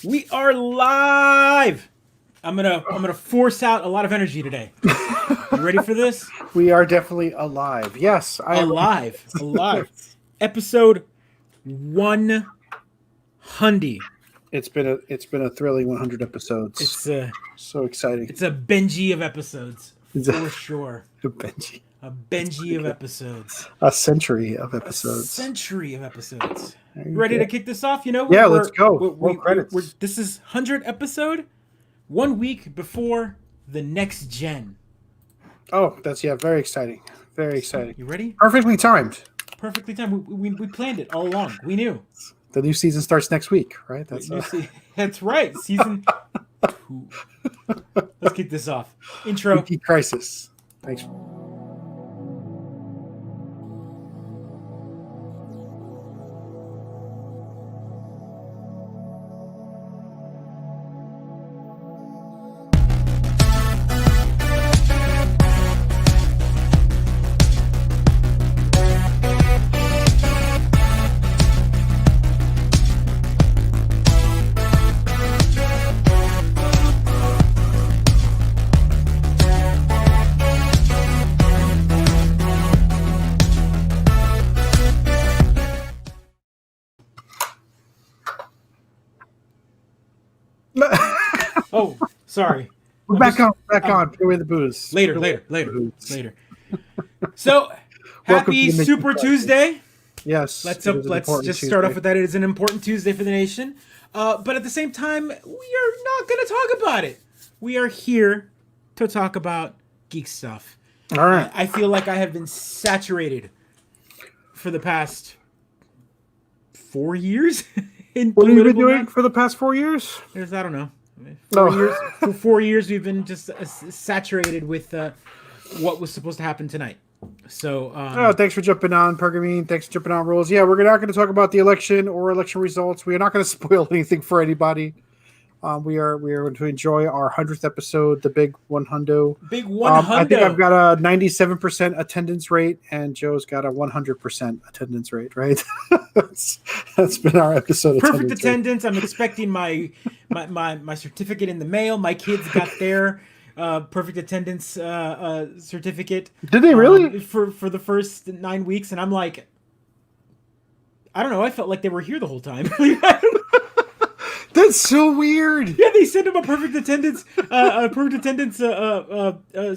We are live. I'm gonna force out a lot of energy today. You ready for this? We are definitely alive. Yes, I am. Alive. Episode 100. It's been a thrilling 100 episodes. It's So exciting. it's a Benji of episodes It's for sure. a Benji. A Benji of episodes. A century of A episodes. century of episodes. There you Ready go. to kick this off? You know, Yeah, let's go. Roll credits. This is 100 episode, 1 week before the next gen. Oh, that's very exciting. Very exciting. You ready? Perfectly timed. Perfectly timed. We planned it all along. We knew. The new season starts next week, right? That's right. Season 2. Let's kick this off. Intro. Mid-Geek crisis. Thanks. Oh, sorry. We're back on. Put away the booze. Later. So, happy to the Super Mid-Geek Tuesday. Yes. Let's it is an just important start off Tuesday. with that. It is an important Tuesday for the nation. But at the same time, we are not going to talk about it. We are here to talk about geek stuff. All right. I feel like I have been saturated for the past 4 years. What have you been doing for the past 4 years? I don't know. No. For 4 years, we've been just saturated with what was supposed to happen tonight. So, Thanks for jumping on, Pergamene. Thanks for jumping on, Rules. Yeah, we're not going to talk about the election or election results. We are not going to spoil anything for anybody. We are going to enjoy our 100th episode, the big 100. Big 100. I think I've got a 97% attendance rate, and Joe's got a 100% attendance rate, right? that's been our episode. Perfect attendance. I'm expecting my certificate in the mail. My kids got their perfect attendance certificate. Did they really? For the first 9 weeks, and I'm like, I don't know. I felt like they were here the whole time. That's so weird. Yeah, they sent them a perfect attendance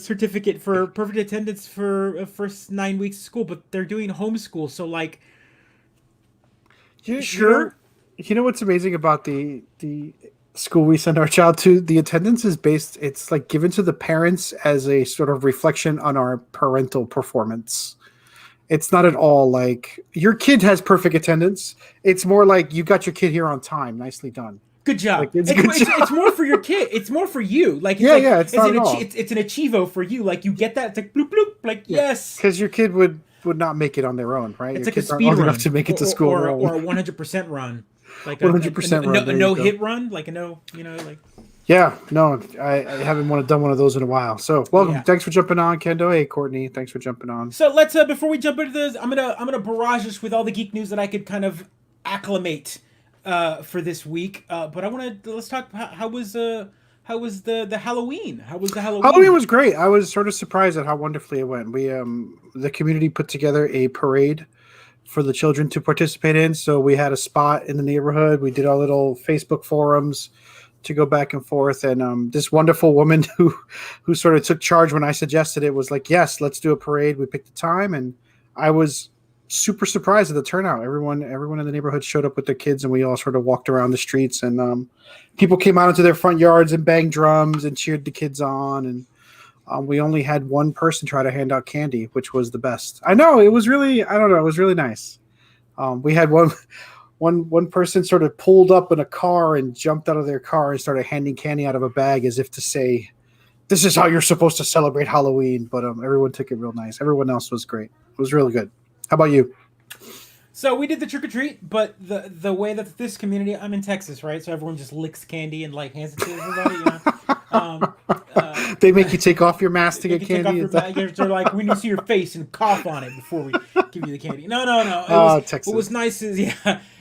certificate for perfect attendance for first 9 weeks of school, but they're doing homeschool, so like, sure. You know what's amazing about the school we send our child to? The attendance is based. It's like given to the parents as a sort of reflection on our parental performance. It's not at all like your kid has perfect attendance. It's more like you got your kid here on time. Nicely done. Good job. Like, it's more for your kid. It's more for you. Like it's an achievo for you. Like you get that. It's like bloop bloop. Like yes. Because your kid would not make it on their own, right? It's your like a kids aren't speed old run enough to make it to school or a 100% run. Like 100% run. A no hit run. Like a no. Like. Yeah, no, I haven't done one of those in a while. So welcome. Yeah. Thanks for jumping on, Kendo. Hey, Courtney, thanks for jumping on. So let's before we jump into this, I'm gonna barrage us with all the geek news that I could kind of acclimate for this week. But let's talk. How was the Halloween? How was the Halloween? Halloween was great. I was sort of surprised at how wonderfully it went. We the community put together a parade for the children to participate in. So we had a spot in the neighborhood. We did our little Facebook forums to go back and forth, and this wonderful woman who sort of took charge when I suggested it was like, yes, let's do a parade. We picked the time, and I was super surprised at the turnout. Everyone in the neighborhood showed up with their kids, and we all sort of walked around the streets, and people came out into their front yards and banged drums and cheered the kids on, and we only had one person try to hand out candy, which was the best. I know, it was really, I don't know, it was really nice. We had one person sort of pulled up in a car and jumped out of their car and started handing candy out of a bag as if to say, this is how you're supposed to celebrate Halloween. But everyone took it real nice. Everyone else was great. It was really good. How about you? So we did the trick or treat, but the way that this community, I'm in Texas, right? So everyone just licks candy and like hands it to everybody. You know? They make you take off your mask to get candy. They're like, we need to see your face and cough on it before we give you the candy. No. Texas. What was nice is,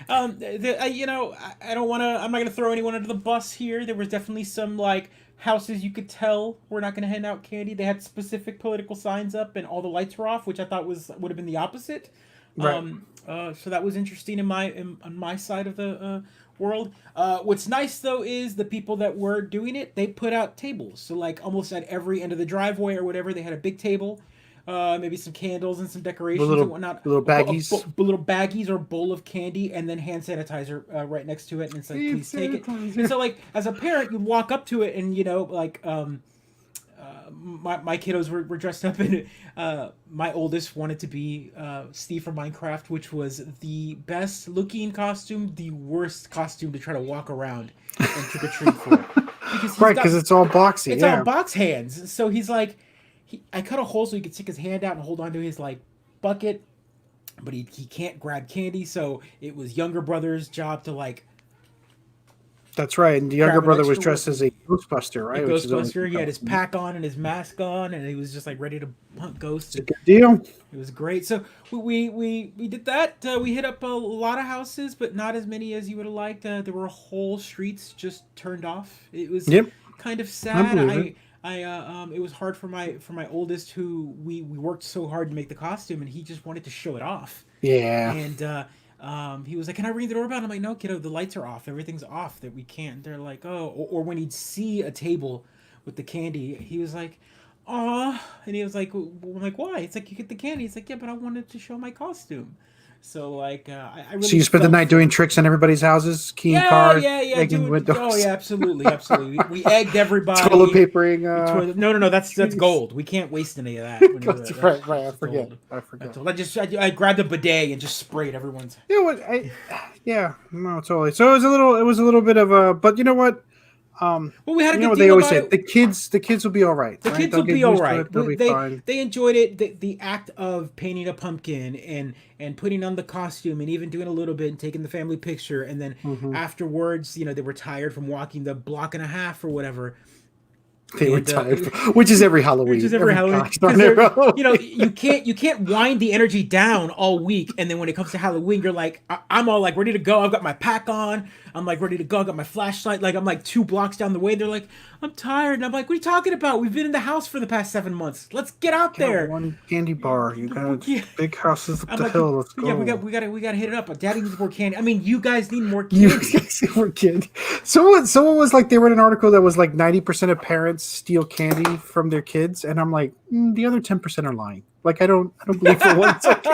I don't want to. I'm not gonna throw anyone under the bus here. There was definitely some like houses you could tell we're not gonna hand out candy. They had specific political signs up, and all the lights were off, which I thought would have been the opposite. Right. So that was interesting on my side of the world. What's nice though is the people that were doing it, they put out tables. So like almost at every end of the driveway or whatever, they had a big table, maybe some candles and some decorations and whatnot. Little baggies, little baggies or bowl of candy, and then hand sanitizer right next to it, and it's like, please take it. And so like as a parent, you walk up to it, and my kiddos were dressed up in it. My oldest wanted to be Steve from Minecraft, which was the best looking costume, the worst costume to try to walk around and trick or treat for. Because it's all boxy. It's all box hands. So he's like, I cut a hole so he could stick his hand out and hold onto his like bucket, but he can't grab candy. So it was younger brother's job to like. That's right, and the younger brother was dressed as a Ghostbuster, right? A Ghostbuster. He had his pack on and his mask on, and he was just like ready to hunt ghosts. It's a good deal. It was great. So we did that. We hit up a lot of houses, but not as many as you would have liked. There were whole streets just turned off. It was kind of sad. It was hard for my oldest, who we worked so hard to make the costume, and he just wanted to show it off. Yeah. And he was like, "Can I ring the doorbell?" I'm like, "No, kiddo, the lights are off. Everything's off. That we can't." They're like, "Oh," or when he'd see a table with the candy, he was like, "Aw," and he was like, I'm like, "Why?" It's like, "You get the candy." It's like, "Yeah, but I wanted to show my costume." So like, I really. So you spent the night doing tricks in everybody's houses, keying cars, egging windows. Oh yeah, absolutely. We egged everybody. Toilet papering. No, that's gold. We can't waste any of that. Right. I forget. I grabbed a bidet and just sprayed everyone's. You know what? No, totally. So it was a little bit of a, but you know what? Well, we had a good what deal they always say. it. The kids will be all right. The kids will be all right. They'll be fine. They enjoyed it. The act of painting a pumpkin and putting on the costume and even doing a little bit and taking the family picture, and then afterwards, they were tired from walking the block and a half or whatever. They were tired, which is every Halloween. Which is every Halloween. You can't wind the energy down all week, and then when it comes to Halloween, you're like, I'm all like ready to go. I've got my pack on. I'm like ready to go. I got my flashlight. Like I'm like 2 blocks down the way. They're like, I'm tired, and I'm like, what are you talking about? We've been in the house for the past 7 months. Let's get out there. One candy bar. You got big houses up the hill. Let's go. Yeah, we got to hit it up. Daddy needs more candy. I mean, you guys need more candy. You guys need more candy. Someone was like, they read an article that was like 90% of parents steal candy from their kids, and I'm like, the other 10% are lying. Like I don't believe for 1 second.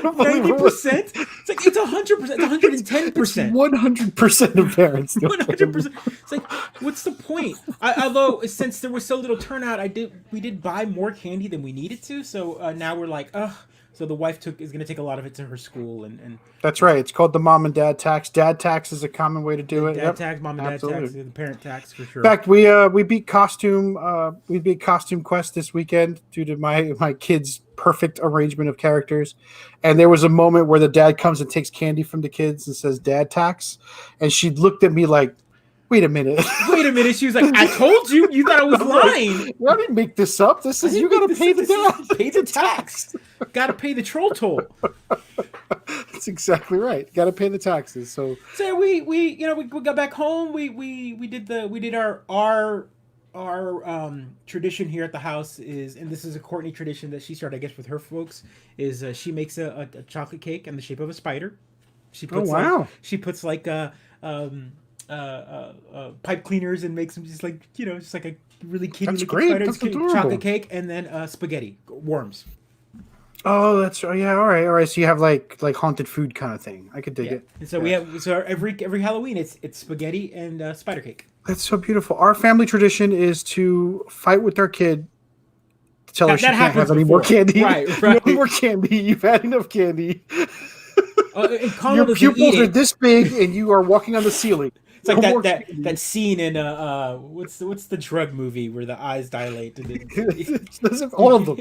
90%? It's like it's 100%, it's 110%. 100% of parents. 100%. It's like, what's the point? Although since there was so little turnout, we did buy more candy than we needed to. So now we're like, ugh. So the wife is going to take a lot of it to her school, and that's right. It's called the mom and dad tax. Dad tax is a common way to do it. Dad tax, mom and dad tax, the parent tax for sure. In fact, we beat costume quest this weekend due to my kids' perfect arrangement of characters, and there was a moment where the dad comes and takes candy from the kids and says "dad tax," and she looked at me like, wait a minute. She was like, I told you. You thought I was lying. I didn't make this up. This is, you got to pay the tax. Pay the tax. Got to pay the troll toll. That's exactly right. Got to pay the taxes. So we got back home. We did our tradition here at the house is, and this is a Courtney tradition that she started, I guess, with her folks, is she makes a chocolate cake in the shape of a spider. She puts she puts like pipe cleaners and makes them just like a really cute chocolate cake, and then spaghetti worms. Oh, that's all right. So you have like haunted food kind of thing. I could dig it. And so we have every Halloween it's spaghetti and spider cake. That's so beautiful. Our family tradition is to fight with our kid to tell her she can't have any more candy. Right. No more candy. You've had enough candy. Your pupils are this big, and you are walking on the ceiling. It's like that scene in what's the drug movie where the eyes dilate? All of them.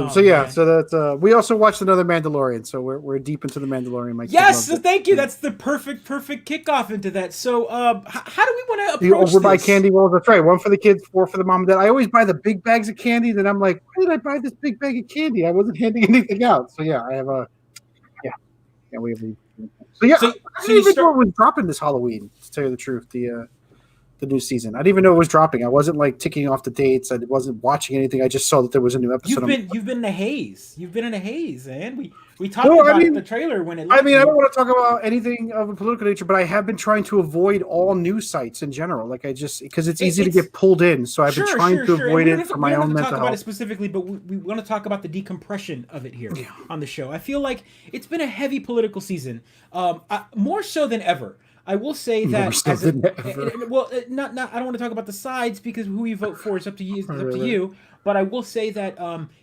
So yeah, man. So that we also watched another Mandalorian. So we're deep into the Mandalorian. Yes, so thank you. That's the perfect kickoff into that. So how do we want to approach this? Overbuy candy rolls. That's right. 1 for the kids, 4 for the mom and dad. I always buy the big bags of candy. Then I'm like, why did I buy this big bag of candy? I wasn't handing anything out. So yeah, I have Yeah, so yeah, So I so didn't you even know start. it was dropping this Halloween. To tell you the truth, the new season. I didn't even know it was dropping. I wasn't like ticking off the dates. I wasn't watching anything. I just saw that there was a new episode. You've been in a haze. You've been in a haze, man. We talked Well, about the trailer when it I launched. don't want to talk about anything of a political nature, but I have been trying to avoid all news sites in general. Like because it's easy to It's get pulled in. So I've been trying to And avoid it for we my don't have own to talk mental about it health. specifically, but we want to talk about the decompression of it here on the show. I feel like it's been a heavy political season, more so than ever. I will say More that so than ever. not I don't want to talk about the sides because who you vote for is up to you. It's up to Right. you. But I will say that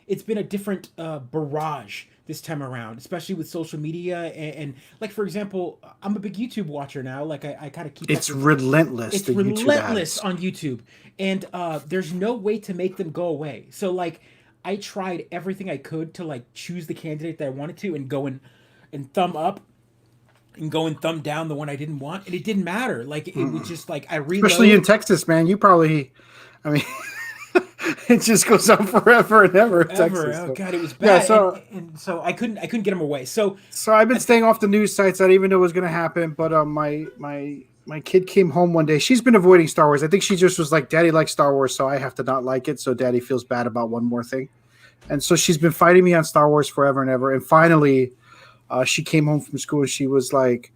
it's been a different barrage this time around, especially with social media and like for example, I'm a big YouTube watcher now. Like I kind of keep. It's relentless. It's The YouTube relentless ads. on YouTube, and there's no way to make them go away. So like, I tried everything I could to like choose the candidate that I wanted to, and go and thumb up, and go and thumb down the one I didn't want, and it didn't matter. Like it was just like I Especially in reload. Texas, man. You probably, I mean, it just goes on forever and ever in Ever. Texas. Oh So. god, it was Yeah, bad, and so I couldn't get them away. So So I've been staying off the news sites. I didn't even know it was going to happen. But my kid came home one day. She's been avoiding Star Wars. I think she just was like, "Daddy likes Star Wars, so I have to not like it." So Daddy feels bad about one more thing, and so she's been fighting me on Star Wars forever and ever. And finally, she came home from school and she was like,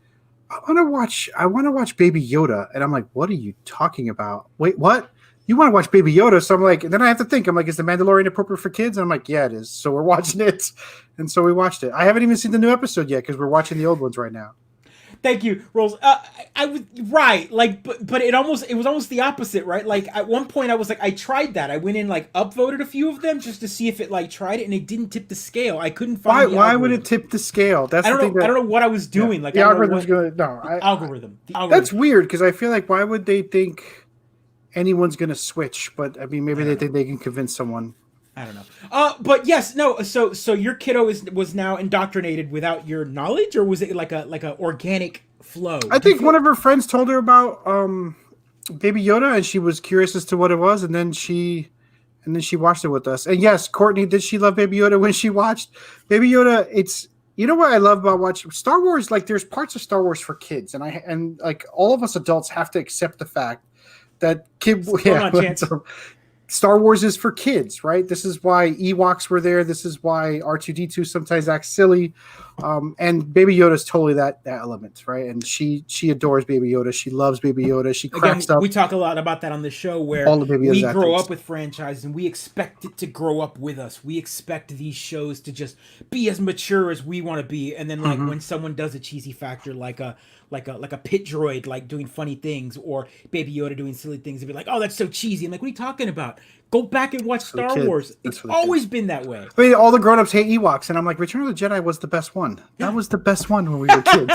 I want to watch Baby Yoda." And I'm like, "What are you talking about? Wait, what? You want to watch Baby Yoda?" So I'm like, and then I have to think. I'm like, "Is The Mandalorian appropriate for kids?" And I'm like, "Yeah, it is." So we're watching it, and so we watched it. I haven't even seen the new episode yet because we're watching the old ones right now. thank you, Rolls. I was right, like, but it was almost the opposite, right? Like at one point, I was like, I tried that. I went in like upvoted a few of them just to see if it like tried it, and it didn't tip the scale. I couldn't Why? find the Why would it algorithm. tip the scale? That's I the don't thing. know. I don't know what I was doing. Like The I don't know algorithm's what gonna no. the algorithm. The That's algorithm. weird because I feel like why would they think anyone's gonna switch? But I mean, maybe they think they can convince someone. I don't know. But yes, no. So your kiddo was now indoctrinated without your knowledge, or was it like a organic flow? I Do you think feel? one of her friends told her about Baby Yoda, and she was curious as to what it was, and then she watched it with us. And yes, Courtney, did she love Baby Yoda when she watched Baby Yoda? It's you know what I love about watching Star Wars. Like, there's parts of Star Wars for kids, and like all of us adults have to accept the fact that Hold on, Chance. Star Wars is for kids, right? This is why Ewoks were there. This is why R2D2 sometimes acts silly. And Baby Yoda is totally that element, right? And she adores Baby Yoda. She loves Baby Yoda. She Again, cracks up we talk a lot about that on the show where all of Baby Yoda's we grow actors. up with franchises and we expect it to grow up with us. We expect these shows to just be as mature as we want to be. And then like when someone does a cheesy factor like a pit droid like doing funny things or Baby Yoda doing silly things, they'd be like, "Oh, that's so cheesy." I'm like, "What are you talking about? Go back and watch for the Star kids. Wars. That's It's for the always kids. been that way." I mean, all the grown-ups hate Ewoks, and I'm like, Return of the Jedi was the best one. That was the best one when we were kids.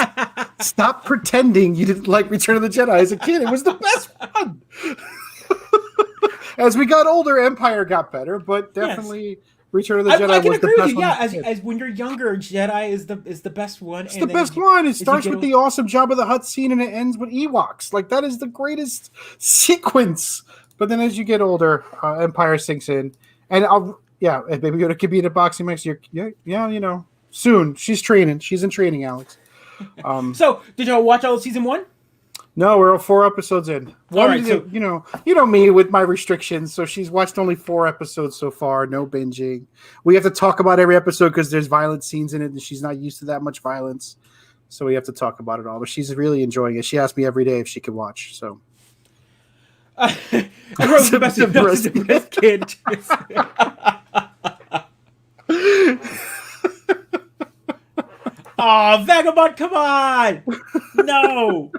Stop pretending you didn't like Return of the Jedi as a kid. It was the best one. As we got older, Empire got better, but definitely Return of the Jedi I can was the agree with best you. one. Yeah, as when you're younger, Jedi is the best one. It's the best one. It starts with the the awesome Jabba the Hutt scene and it ends with Ewoks. Like, that is the greatest sequence. But then as you get older, Empire sinks in. And and Baby Yoda could be in a boxing match. Yeah, soon. She's training. She's in training, Alex. So, did y'all watch all of season 1? No, we're 4 episodes in. All right, so you know me with my restrictions. So she's watched only 4 episodes so far. No binging. We have to talk about every episode because there's violent scenes in it, and she's not used to that much violence. So we have to talk about it all. But she's really enjoying it. She asked me every day if she could watch. So Rose the best, the best kid. Oh, Vagabond, come on! No.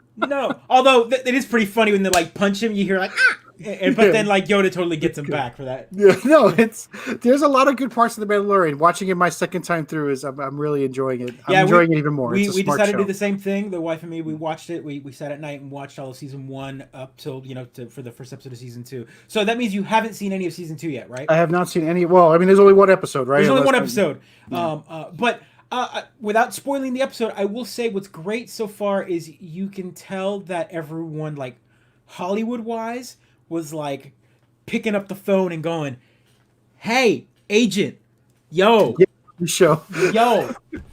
Although it is pretty funny when they like punch him, you hear like, ah! But then like Yoda totally gets him back for that. yeah, no, there's a lot of good parts of the Mandalorian. Watching it my second time through I'm really enjoying it. I'm enjoying it even more. We It's a smart decided show. to do the same thing. The wife and me, we watched it. We sat at night and watched all of season 1 up till for the first episode of season 2. So that means you haven't seen any of season 2 yet, right? I have not seen any. Well, I mean, there's only one episode, right? There's only Unless one episode. But without spoiling the episode, I will say what's great so far is you can tell that everyone, like Hollywood wise, was like picking up the phone and going, "Hey, agent, yo, show. yo,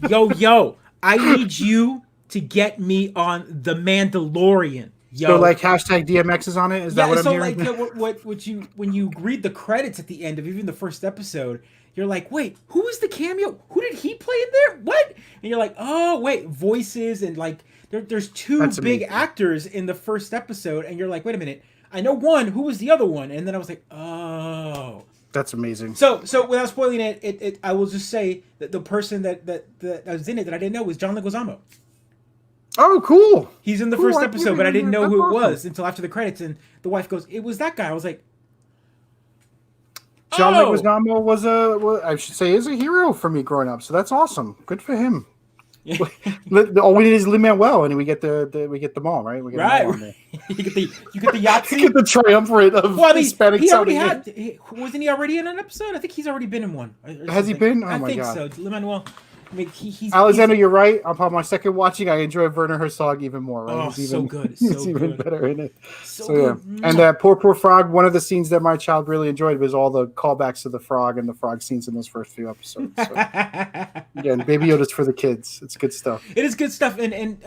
yo, yo, I need you to get me on The Mandalorian. Yo. So like hashtag DMX is on it. Is that what I'm so hearing? like what you when you read the credits at the end of even the first episode, you're like, wait, who was the cameo? Who did he play in there? What? And you're like, oh wait, voices and like there's two That's big amazing. actors in the first episode, and you're like, wait a minute, I know one. Who was the other one? And then I was like, oh. That's amazing. So without spoiling it, I will just say that the person that was in it that I didn't know was John Leguizamo. Oh, cool. He's in the Cool, first I episode, didn't but I didn't know remember. who it That's was until after the credits, and the wife goes, "It was that guy." I was like, John "Oh, Leguizamo was I should say, is a hero for me growing up. So that's awesome. Good for him. All we need is Lin-Manuel, and we get them all, right? We get them all on there. you get the Yahtzee." Get the triumvirate of Well, I mean, Hispanic he already sounding. wasn't he already in an episode? I think he's already been in one. Has he been? Oh I my think God. so. Lin-Manuel. I mean, he's Alexander, you're right. Upon my second watching, I enjoy Werner Herzog even more. Right? Oh, He's so even, good. He's So even good. better in it. So Yeah. good. And poor frog. One of the scenes that my child really enjoyed was all the callbacks to the frog and the frog scenes in those first few episodes. So, again, Baby Yoda's for the kids. It's good stuff. It is good stuff, and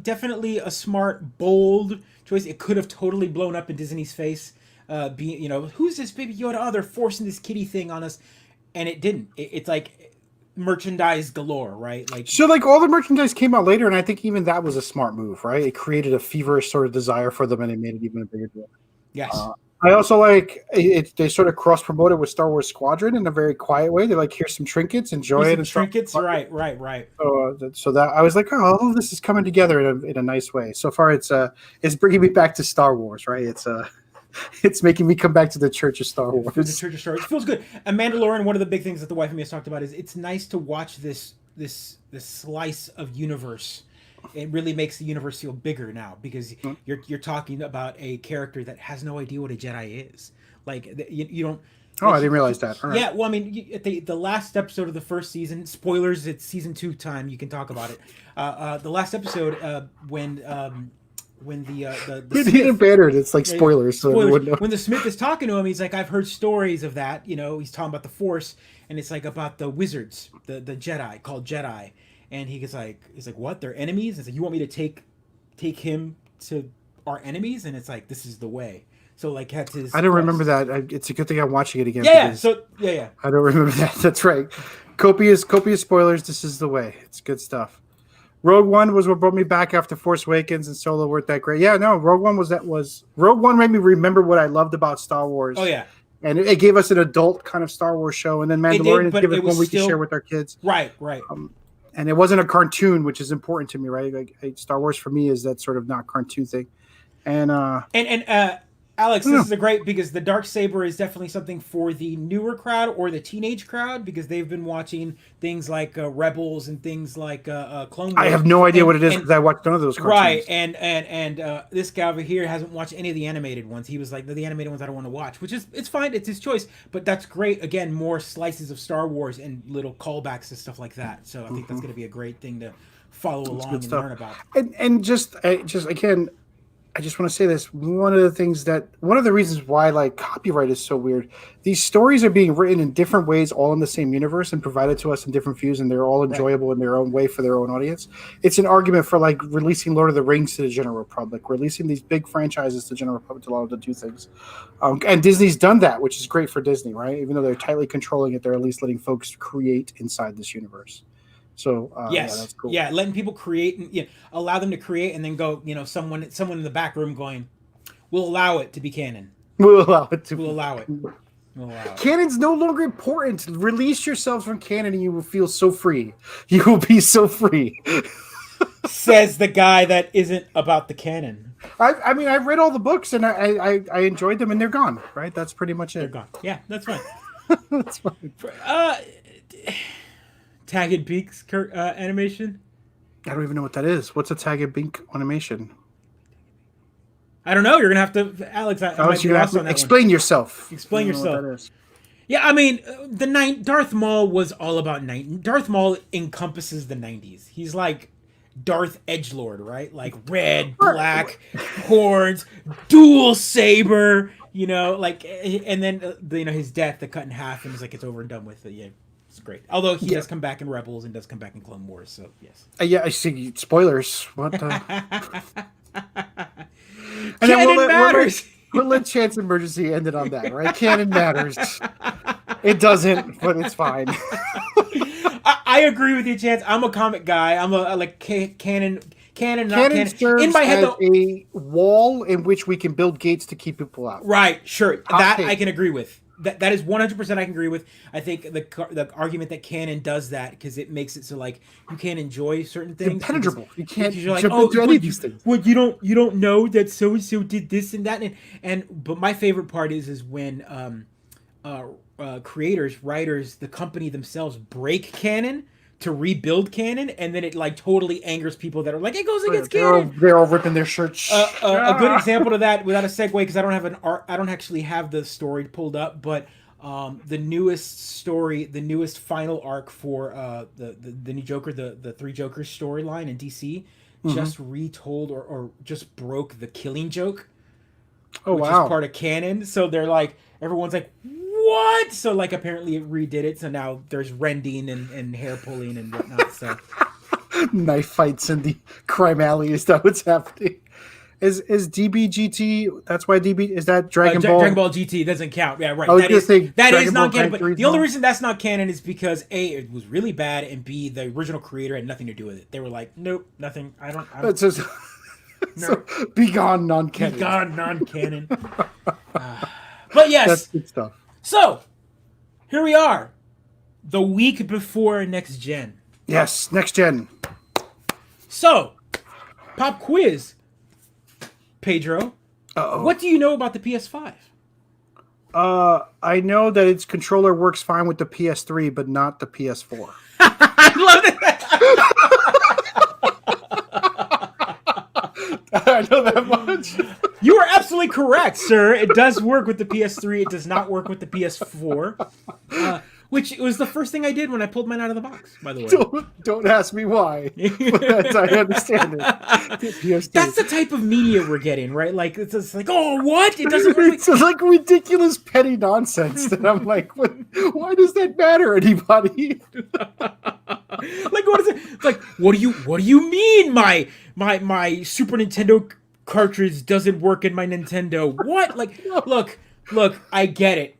definitely a smart, bold choice. It could have totally blown up in Disney's face. Being, who's this Baby Yoda? Oh, they're forcing this kitty thing on us, and it didn't. It's like merchandise galore, right? So all the merchandise came out later, and I think even that was a smart move, right? It created a feverish sort of desire for them, and it made it even a bigger deal. Yes. I also like it. They sort of cross promoted with Star Wars Squadron in a very quiet way. They're like, here's some trinkets, enjoy it. And trinkets, right. So that I was like, oh, all of this is coming together in a nice way. So far, it's bringing me back to Star Wars, right? It's making me come back to the Church of Star Wars. The Church of Star Wars. It feels good. And Mandalorian, one of the big things that the wife and me has talked about is it's nice to watch this slice of universe. It really makes the universe feel bigger now because you're talking about a character that has no idea what a Jedi is. Like you don't. Oh, I didn't realize that. All right. Yeah, well, I mean, at the last episode of the first season, spoilers. It's season 2 time. You can talk about it. The last episode when the He didn't banner it. It's like spoilers. When the Smith is talking to him, he's like, I've heard stories of that. He's talking about the Force, and it's like about the wizards, the Jedi called Jedi, and he's like, what? They're enemies? It's like, you want me to take him to our enemies? And it's like, this is the way. So like, that's his. I don't remember that. It's a good thing I'm watching it again. Yeah. So yeah. I don't remember that. That's right. Copious spoilers. This is the way. It's good stuff. Rogue One was what brought me back after Force Awakens, and Solo weren't that great. Yeah, no, Rogue One Rogue One made me remember what I loved about Star Wars. Oh yeah, and it gave us an adult kind of Star Wars show, and then Mandalorian gave us one we could share with our kids. Right. And it wasn't a cartoon, which is important to me, right? Like Star Wars for me is that sort of not cartoon thing, and Alex, this is a great because the Darksaber is definitely something for the newer crowd or the teenage crowd because they've been watching things like Rebels and things like Clone Wars. I have no idea what it is because I watched none of those cartoons. Right, and this guy over here hasn't watched any of the animated ones. He was like, the animated ones I don't want to watch, which is it's fine, it's his choice, but that's great. Again, more slices of Star Wars and little callbacks and stuff like that. So I think that's going to be a great thing to follow along and learn about. And just again. I just want to say this. One of the reasons why like copyright is so weird. These stories are being written in different ways, all in the same universe, and provided to us in different views, and they're all enjoyable in their own way for their own audience. It's an argument for like releasing Lord of the Rings to the general public, releasing these big franchises to the general public to allow them to do things. And Disney's done that, which is great for Disney, right? Even though they're tightly controlling it, they're at least letting folks create inside this universe. So yes, yeah, that's cool. Yeah, letting people create and allow them to create, and then go. Someone in the back room going, "We'll allow it to be canon. We'll allow it. We'll allow it. Canon's no longer important. Release yourselves from canon, and you will feel so free. You will be so free." Says the guy that isn't about the canon. I mean, I've read all the books, and I enjoyed them, and they're gone. Right? That's pretty much it. They're gone. Yeah, that's fine. That's fine. Tag and Beaks animation? I don't even know what that is. What's a Tag and Bink animation? I don't know. You're going to have to... Alex, you have to explain yourself. Explain yourself. Yeah, I mean, Darth Maul was all about... Darth Maul encompasses the 90s. He's like Darth Edgelord, right? Like red, black, horns, dual saber, and then, his death, the cut in half, and it's like it's over and done with. Yeah. It's great. Although he Yeah. does come back in Rebels and does come back in Clone Wars, so yes. Yeah, I see. Spoilers. What? And then Canon matters. we'll let Chance Emergency end it on that, right? Canon matters. It doesn't, but it's fine. I agree with you, Chance. I'm a comic guy. I'm a like canon, not canon. Serves In my head, as though, a wall in which we can build gates to keep people out. right? Sure, that take. I can agree with. That is 100% I can agree with. I think the argument that canon does that because it makes it so like you can't enjoy certain things. Impenetrable. You can't you're like, jump oh, into any of these things. Well, you don't know that so and so did this and that but my favorite part is when creators, writers, the company themselves break canon to rebuild canon, and then it like totally angers people that are like, it goes against canon. They're all ripping their shirts. A good example of that, without a segue, because I don't have I don't actually have the story pulled up, but the newest story, the newest final arc for the new Joker, the Three Jokers storyline in DC, just retold or just broke the Killing Joke, which is part of canon. So they're like, everyone's like, what? So like apparently it redid it. So now there's rending and hair pulling and whatnot. So knife fights in the crime alley. Is that what's happening? Is DBGT? That's why DB is that Dragon Ball? Dragon Ball GT doesn't count. Yeah, right. That is not canon. But the only reason that's not canon is because A, it was really bad, and B, the original creator had nothing to do with it. They were like, nope, nothing. I don't. So, be gone, non-canon. Be gone, non-canon. But yes, that's good stuff. So, here we are, the week before next gen. Yes, next gen. So, pop quiz, Pedro. Uh-oh. What do you know about the PS5? I know that its controller works fine with the PS3, but not the PS4. I love it. I know that much. You are absolutely correct, sir. It does work with the PS3. It does not work with the PS4. Which was the first thing I did when I pulled mine out of the box, by the way. Don't ask me why. But I understand it. That's the type of media we're getting, right? Like, it's just like, oh, what? It doesn't work. It's like ridiculous petty nonsense that I'm like, why does that matter, anybody? Like, what is it? It's like, what do you mean my Super Nintendo cartridge doesn't work in my Nintendo? What? Like, look, I get it.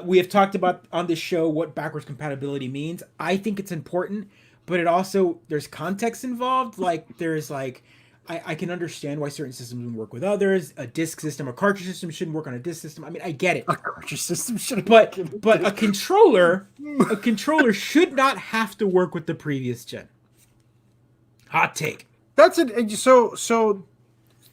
We have talked about on this show what backwards compatibility means. I think it's important, but it also, there's context involved. Like, there's like, I can understand why certain systems would work with others. A disk system, a cartridge system shouldn't work on a disk system. I mean, I get it. A cartridge system shouldn't but a controller should not have to work with the previous gen. Hot take. That's it.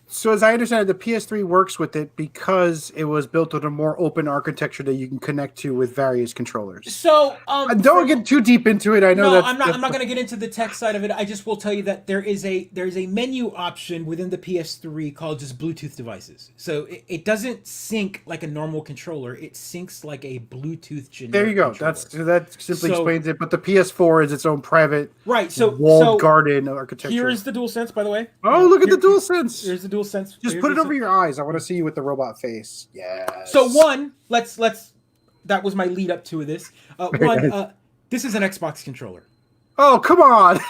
So as I understand it, the PS3 works with it because it was built with a more open architecture that you can connect to with various controllers. So don't get too deep into it. I know that I'm not going to get into the tech side of it. I just will tell you that there's a menu option within the PS3 called just Bluetooth devices. So it doesn't sync like a normal controller. It syncs like a Bluetooth generic. There you go. Controller. That simply explains it. But the PS4 is its own private walled garden architecture. Here's the DualSense, by the way. Oh, look at the DualSense. Here's the DualSense. Just put it over your eyes. I want to see you with the robot face. Yes. So let's that was my lead up to this. Nice. This is an Xbox controller. Oh, come on.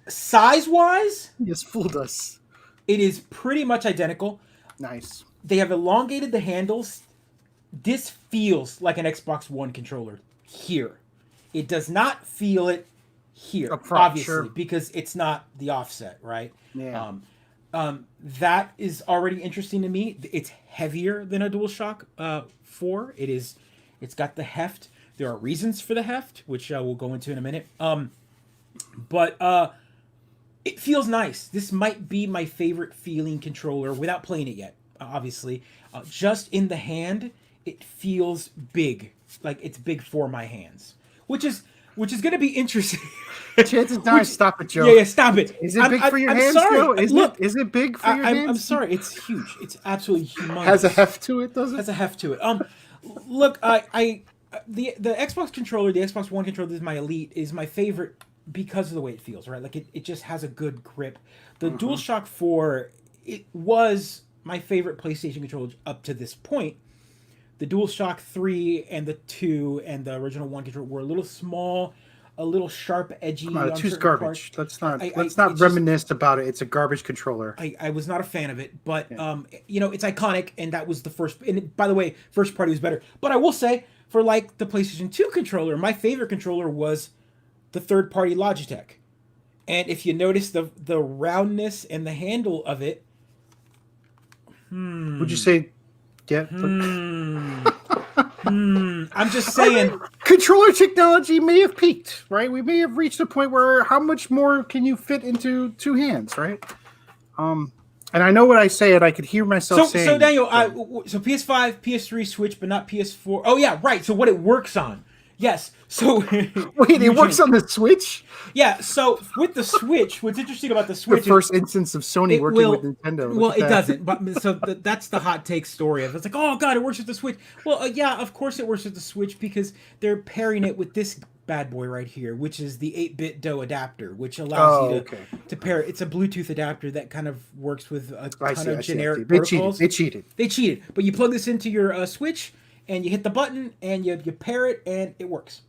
Size wise, you just fooled us. It is pretty much identical. Nice. They have elongated the handles. This feels like an Xbox One controller here. It does not feel it here, up front, obviously, sure. Because it's not the offset, right? Yeah. That is already interesting to me. It's heavier than a DualShock 4. It's got the heft. There are reasons for the heft, which we'll go into in a minute. But it feels nice. This might be my favorite feeling controller without playing it yet, obviously. Just in the hand, it feels big. Like it's big for my hands, which is going to be interesting. Chances die. Stop it, Joe. Yeah, stop it. Is it big for your hands, Joe? Is it big for your hands? I'm sorry. It's huge. It's absolutely humongous. Has a heft to it, does it? Has a heft to it. Look, the Xbox controller, the Xbox One controller, is my Elite, is my favorite because of the way it feels, right? Like it just has a good grip. The DualShock 4, it was my favorite PlayStation controller up to this point, the DualShock 3 and the 2 and the original 1 controller were a little small, a little sharp, edgy Come on, on two's certain parts. garbage. Let's not It's reminisce about it. It's a garbage controller. I was not a fan of it, but Yeah. it's iconic, and that was the first. And by the way, first party was better. But I will say, for like the PlayStation 2 controller, my favorite controller was the third party Logitech. And if you notice the roundness and the handle of it, Would you say? Yeah. I'm just saying. Controller technology may have peaked, right? We may have reached a point where how much more can you fit into two hands, right? And I know what I say, and I could hear myself saying. So Daniel, so PS5, PS3, Switch, but not PS4. Oh yeah, right. So what it works on? Yes. So wait, it works on the Switch? Yeah. So with the Switch, what's interesting about the Switch? The first instance of Sony working with Nintendo. Well, it doesn't. But so that's the hot take story of it's like, oh god, it works with the Switch. Well, yeah, of course it works with the Switch because they're pairing it with this bad boy right here, which is the 8-bit DOE adapter, which allows you to pair. It's a Bluetooth adapter that kind of works with a ton of generic protocols. They cheated. But you plug this into your Switch, and you hit the button, and you pair it, and it works.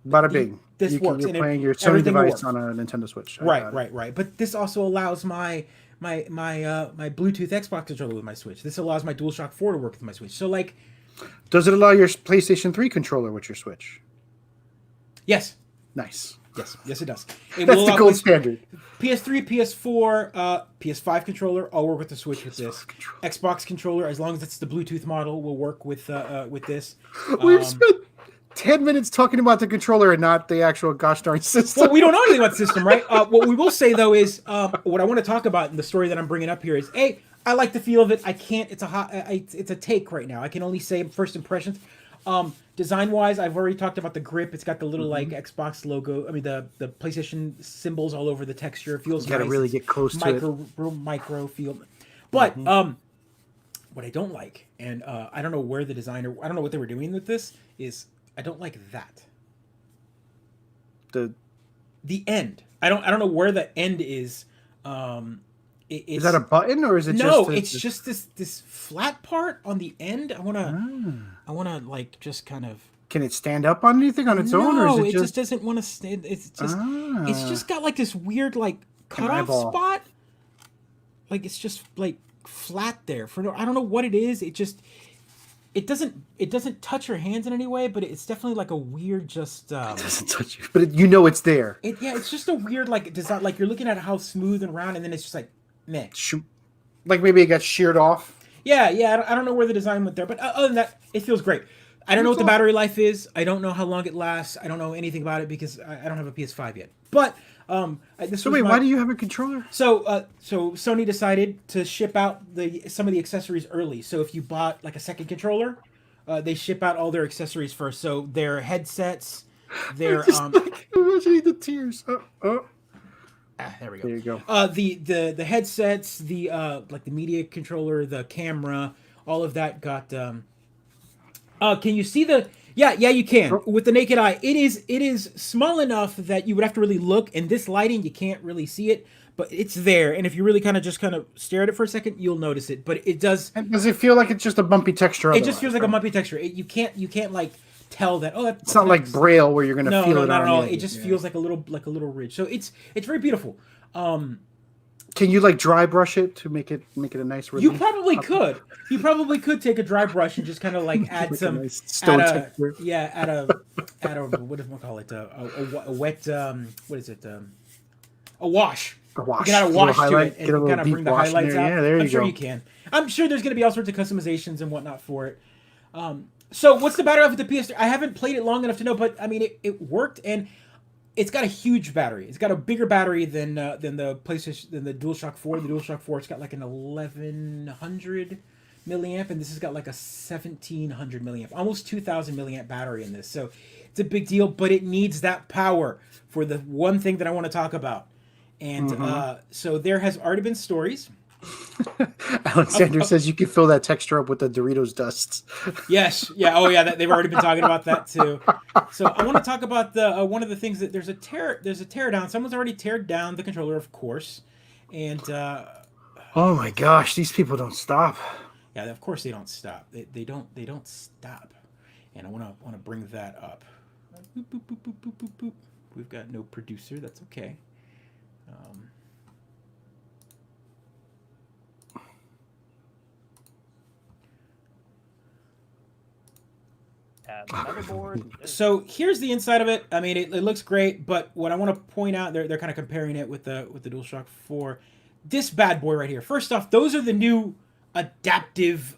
Bada bing. This works. You're playing your Sony device on a Nintendo Switch. Right. But this also allows my Bluetooth Xbox controller with my Switch. This allows my DualShock 4 to work with my Switch. So like, does it allow your PlayStation 3 controller with your Switch? Yes. Nice. Yes, it does. That's the gold standard. PS3, PS4, PS5 controller all work with the Switch with this. Xbox controller, as long as it's the Bluetooth model, will work with this. We've spent 10 minutes talking about the controller and not the actual gosh darn system. Well, we don't know anything about the system, right? What we will say though is what I want to talk about in the story that I'm bringing up here is I like the feel of it. I can't. It's a take right now. I can only say first impressions. Design wise, I've already talked about the grip. It's got the little like Xbox logo. I mean the PlayStation symbols all over the texture. It feels you gotta nice. really get close to it. Real micro feel. But what I don't like, and I don't know where the designer, I don't know what they were doing with this, is I don't like that. The end. I don't know where the end is. Is that a button or is it no? just It's just this flat part on the end. I wanna like just kind of. Can it stand up on anything on its own, or is it just doesn't want to stand. It's just got like this weird like cutoff spot. Like it's just like flat there for I don't know what it is. It doesn't touch your hands in any way, but it's definitely like a weird just. It doesn't touch you, but you know it's there. It's just a weird like design. Like you're looking at how smooth and round, and then it's just like meh. Like maybe it got sheared off. Yeah. I don't know where the design went there, but other than that, it feels great. I don't know what the battery life is. I don't know how long it lasts. I don't know anything about it because I don't have a PS5 yet. But why do you have a controller? So Sony decided to ship out some of the accessories early. So if you bought like a second controller, they ship out all their accessories first. So their headsets, their imagining the tears. there we go. There you go. The headsets, the like the media controller, the camera, all of that got. Can you see the? Yeah, you can. With the naked eye, it is small enough that you would have to really look. In this lighting, you can't really see it, but it's there. And if you really kind of stare at it for a second, you'll notice it. But it does. And does it feel like it's just a bumpy texture? It just feels like a bumpy texture. You can't like tell that. Oh, that's it's not like Braille where you're gonna feel it. No, not at all. It just feels like a little ridge. So it's very beautiful. Can you like dry brush it to make it a nice relief? You probably could. You probably could take a dry brush and just kind of like add some nice stone texture. Add a what do we call it? A wet what is it? A wash. A wash. You can add a wash to it and kind of bring the highlights out. Yeah, there you go. I'm sure you can. I'm sure there's going to be all sorts of customizations and whatnot for it. So what's the battery life with the PS3? I haven't played it long enough to know, but I mean it worked and it's got a huge battery. It's got a bigger battery than the PlayStation, than the DualShock 4. The DualShock 4, it's got like an 1100 milliamp, and this has got like a 1700 milliamp, almost 2000 milliamp battery in this. So it's a big deal, but it needs that power for the one thing that I want to talk about. And so there has already been stories. Alexander says you can fill that texture up with the Doritos dust. Yes. Yeah. Oh, yeah. They've already been talking about that too. So I want to talk about the one of the things that there's a tear down. Someone's already teared down the controller, of course, and oh my gosh, these people don't stop. Yeah, of course they don't stop. They don't stop. And I wanna bring that up. Boop, boop, boop, boop, boop, boop, boop. We've got no producer. That's okay. Um, Motherboard. so here's the inside of it. I mean, it looks great, but what I want to point out, they're kind of comparing it with the DualShock 4. This bad boy right here. First off, those are the new adaptive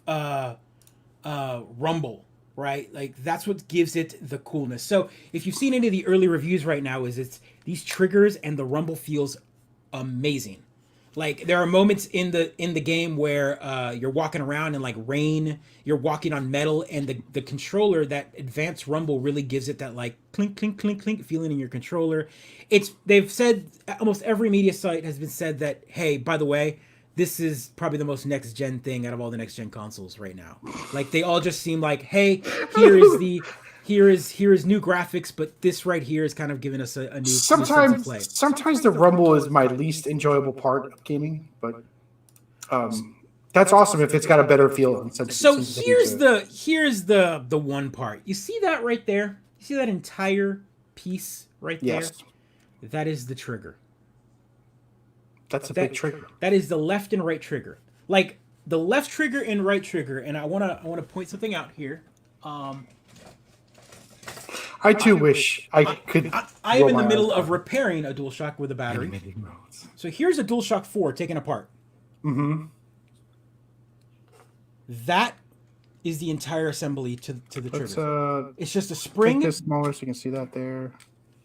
rumble, right? Like that's what gives it the coolness. So if you've seen any of the early reviews right now, is it's these triggers and the rumble feels amazing. Like there are moments in the game where you're walking around in like rain, you're walking on metal, and the controller, that advanced rumble really gives it that like clink clink clink clink feeling in your controller. They've said, almost every media site has been said that, hey, by the way, this is probably the most next gen thing out of all the next gen consoles right now. Like they all just seem like, hey, here is new graphics, but this right here is kind of giving us a new sense of play. Sometimes the rumble is my least enjoyable part of gaming, but that's awesome if it's got a better feel. So here's the one part. You see that right there? You see that entire piece right there? Yes. That is the trigger. That's a big trigger. That is the left and right trigger. Like the left trigger and right trigger, and I wanna point something out here. I too wish I could. I am in the middle of repairing a DualShock with a battery. So here's a DualShock 4 taken apart. Mm-hmm. That is the entire assembly to the Let's, trigger. It's just a spring. Make this smaller so you can see that there.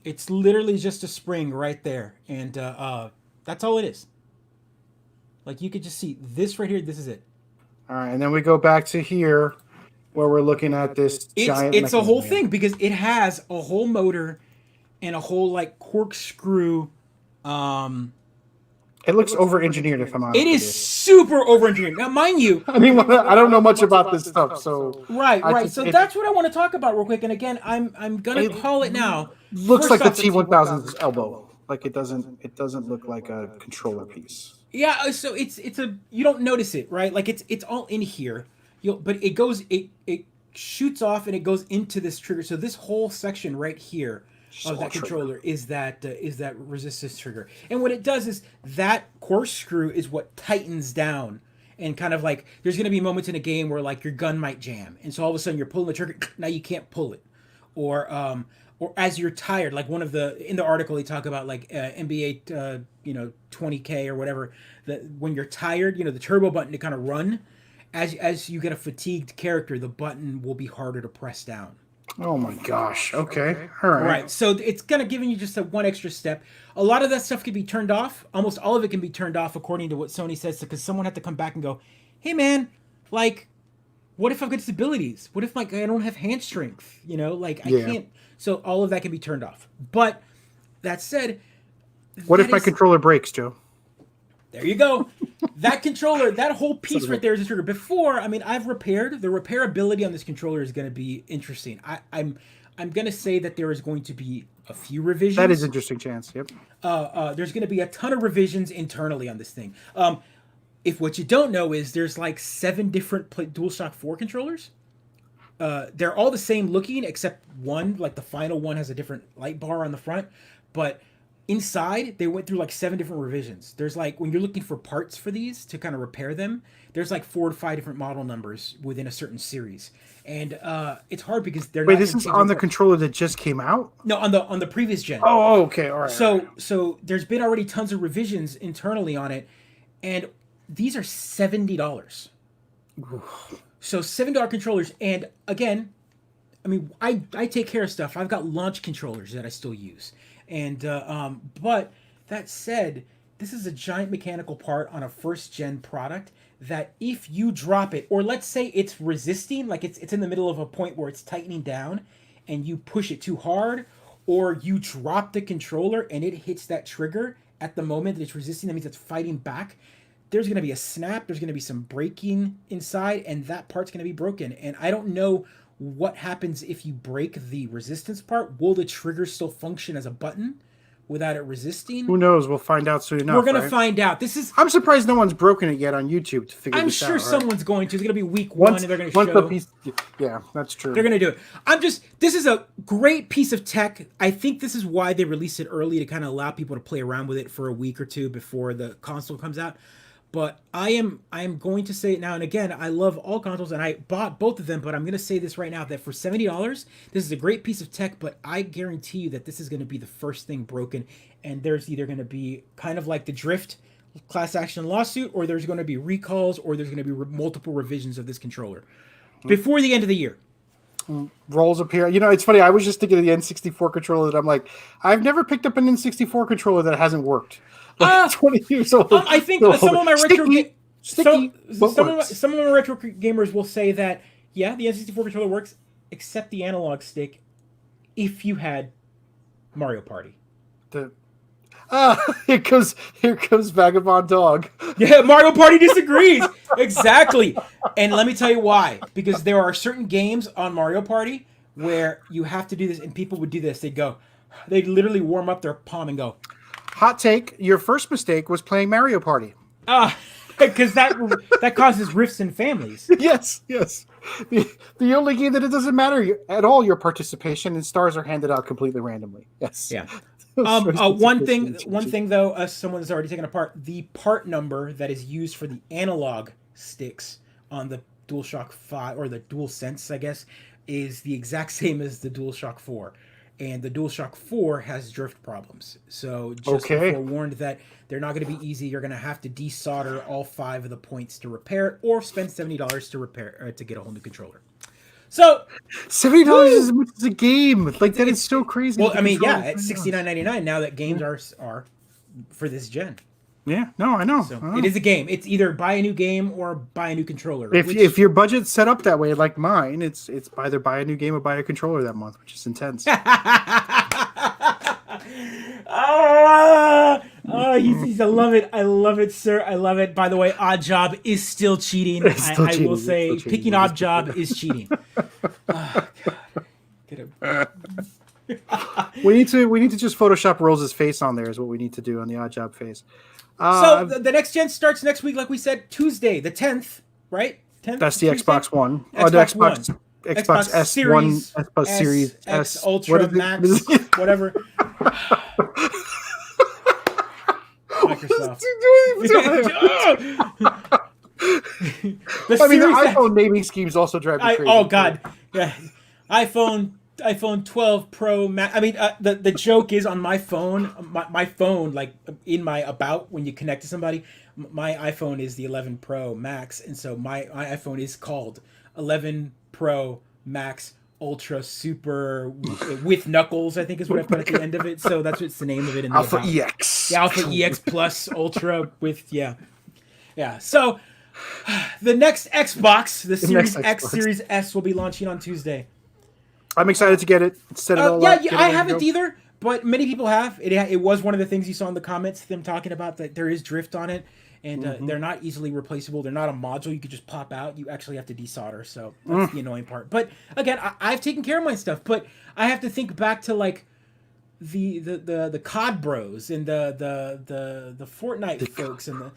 It's literally just a spring right there, and that's all it is. Like you could just see this right here. This is it. All right, and then we go back to here, where we're looking at this giant. It's a whole thing because it has a whole motor and a whole like corkscrew. It looks over-engineered, if I'm honest. It is super over-engineered. Now, mind you, I mean, I don't know much about this stuff, so right. So that's what I want to talk about real quick. And again, I'm gonna call it now. Looks like the T1000's elbow. Like it doesn't look like a controller piece. Yeah. So it's you don't notice it, right? Like it's all in here. But it shoots off and it goes into this trigger. So this whole section right here of that controller is that resistance trigger. And what it does is that corkscrew is what tightens down, and kind of like there's going to be moments in a game where like your gun might jam, and so all of a sudden you're pulling the trigger, now you can't pull it, or as you're tired, like in the article they talk about like NBA 20K or whatever, that when you're tired, the turbo button to kind of run. As you get a fatigued character, the button will be harder to press down. Oh my gosh. Okay. All right. Right. So it's kind of giving you just one extra step. A lot of that stuff can be turned off. Almost all of it can be turned off according to what Sony says, because someone had to come back and go, hey man, like, what if I've got disabilities? What if like I don't have hand strength? I can't. So all of that can be turned off. But that said, what if my controller breaks, Joe? There you go. That controller, that whole piece right there is a trigger. Before, I mean, I've repaired. The repairability on this controller is going to be interesting. I'm going to say that there is going to be a few revisions. That is an interesting chance. Yep. There's going to be a ton of revisions internally on this thing. If what you don't know is there's like 7 different DualShock 4 controllers. They're all the same looking except one, like the final one has a different light bar on the front, but inside, they went through like 7 different revisions. There's like, when you're looking for parts for these to kind of repair them, there's like 4 to 5 different model numbers within a certain series. And it's hard because they're Wait, this is on the controller that just came out? No, on the previous gen. Oh, okay. All right. So there's been already tons of revisions internally on it. And these are $70. So $7 controllers. And again, I mean, I take care of stuff. I've got launch controllers that I still use. And but that said, this is a giant mechanical part on a first gen product that if you drop it, or let's say it's resisting, like it's in the middle of a point where it's tightening down, and you push it too hard, or you drop the controller and it hits that trigger at the moment that it's resisting, that means it's fighting back. There's going to be a snap. There's going to be some breaking inside, and that part's going to be broken. And I don't know what happens if you break the resistance part. Will the trigger still function as a button? without it resisting. Who knows? We'll find out soon enough. We're gonna right? find out. I'm surprised no one's broken it yet on YouTube to figure this out. I'm sure someone's going to. It's gonna be week one, and they're gonna show. Yeah, that's true. They're gonna do it. This is a great piece of tech. I think this is why they released it early, to kind of allow people to play around with it for a week or two before the console comes out. But I am going to say it now, and again, I love all consoles, and I bought both of them, but I'm going to say this right now, that for $70, this is a great piece of tech, but I guarantee you that this is going to be the first thing broken, and there's either going to be kind of like the Drift class action lawsuit, or there's going to be recalls, or there's going to be multiple revisions of this controller before the end of the year. Rolls appear. It's funny, I was just thinking of the N64 controller that I'm like, I've never picked up an N64 controller that hasn't worked. 20 years old. I think some of my retro some of my retro gamers will say that the N64 controller works, except the analog stick. If you had Mario Party, here comes Vagabond Dog. Yeah, Mario Party disagrees. Exactly, and let me tell you why. Because there are certain games on Mario Party where you have to do this, and people would do this. They'd literally warm up their palm and go. Hot take, your first mistake was playing Mario Party. Because that causes rifts in families. Yes. The only game that it doesn't matter at all your participation, and stars are handed out completely randomly. Yes. Yeah. One thing though, someone has already taken apart, the part number that is used for the analog sticks on the DualShock 5, or the DualSense, I guess, is the exact same as the DualShock 4. And the DualShock 4 has drift problems. So just be forewarned that they're not going to be easy. You're going to have to desolder all 5 of the points to repair it, or spend $70 to repair to get a whole new controller. So $70 is as much as a game. Like, that is so crazy. Well, I mean, it's $69.99 now that games are for this gen. Yeah, no, I know. So it is a game. It's either buy a new game or buy a new controller. If your budget's set up that way, like mine, it's either buy a new game or buy a controller that month, which is intense. I love it. I love it, sir. I love it. By the way, Odd Job is still cheating. I will say, picking Odd Job is cheating. We need to just Photoshop Rose's face on there. Is what we need to do on the Odd Job face. So the next gen starts next week, like we said, Tuesday, the 10th, right? 10th. That's the Tuesday? Xbox One. Xbox One. Xbox S1, Series, Xbox Series X, S, Ultra, Max, whatever. Microsoft. The iPhone naming schemes also drive me crazy. Oh God, yeah. iPhone 12 Pro Max. I mean, the joke is on my phone. My phone, like in my about when you connect to somebody, my iPhone is the 11 Pro Max, and so my iPhone is called 11 Pro Max Ultra Super with knuckles, I think is what I put at the end of it. So that's what's the name of it in the Alpha about. EX. Yeah, Alpha EX Plus Ultra with yeah. So the next Xbox, the Series X, Series S, will be launching on Tuesday. I'm excited to get it. Set it all up. Yeah, I haven't either, but many people have. It was one of the things you saw in the comments, them talking about that there is drift on it, and they're not easily replaceable. They're not a module you could just pop out. You actually have to desolder, so that's the annoying part. But again, I've taken care of my stuff, but I have to think back to like the COD bros and the Fortnite folks and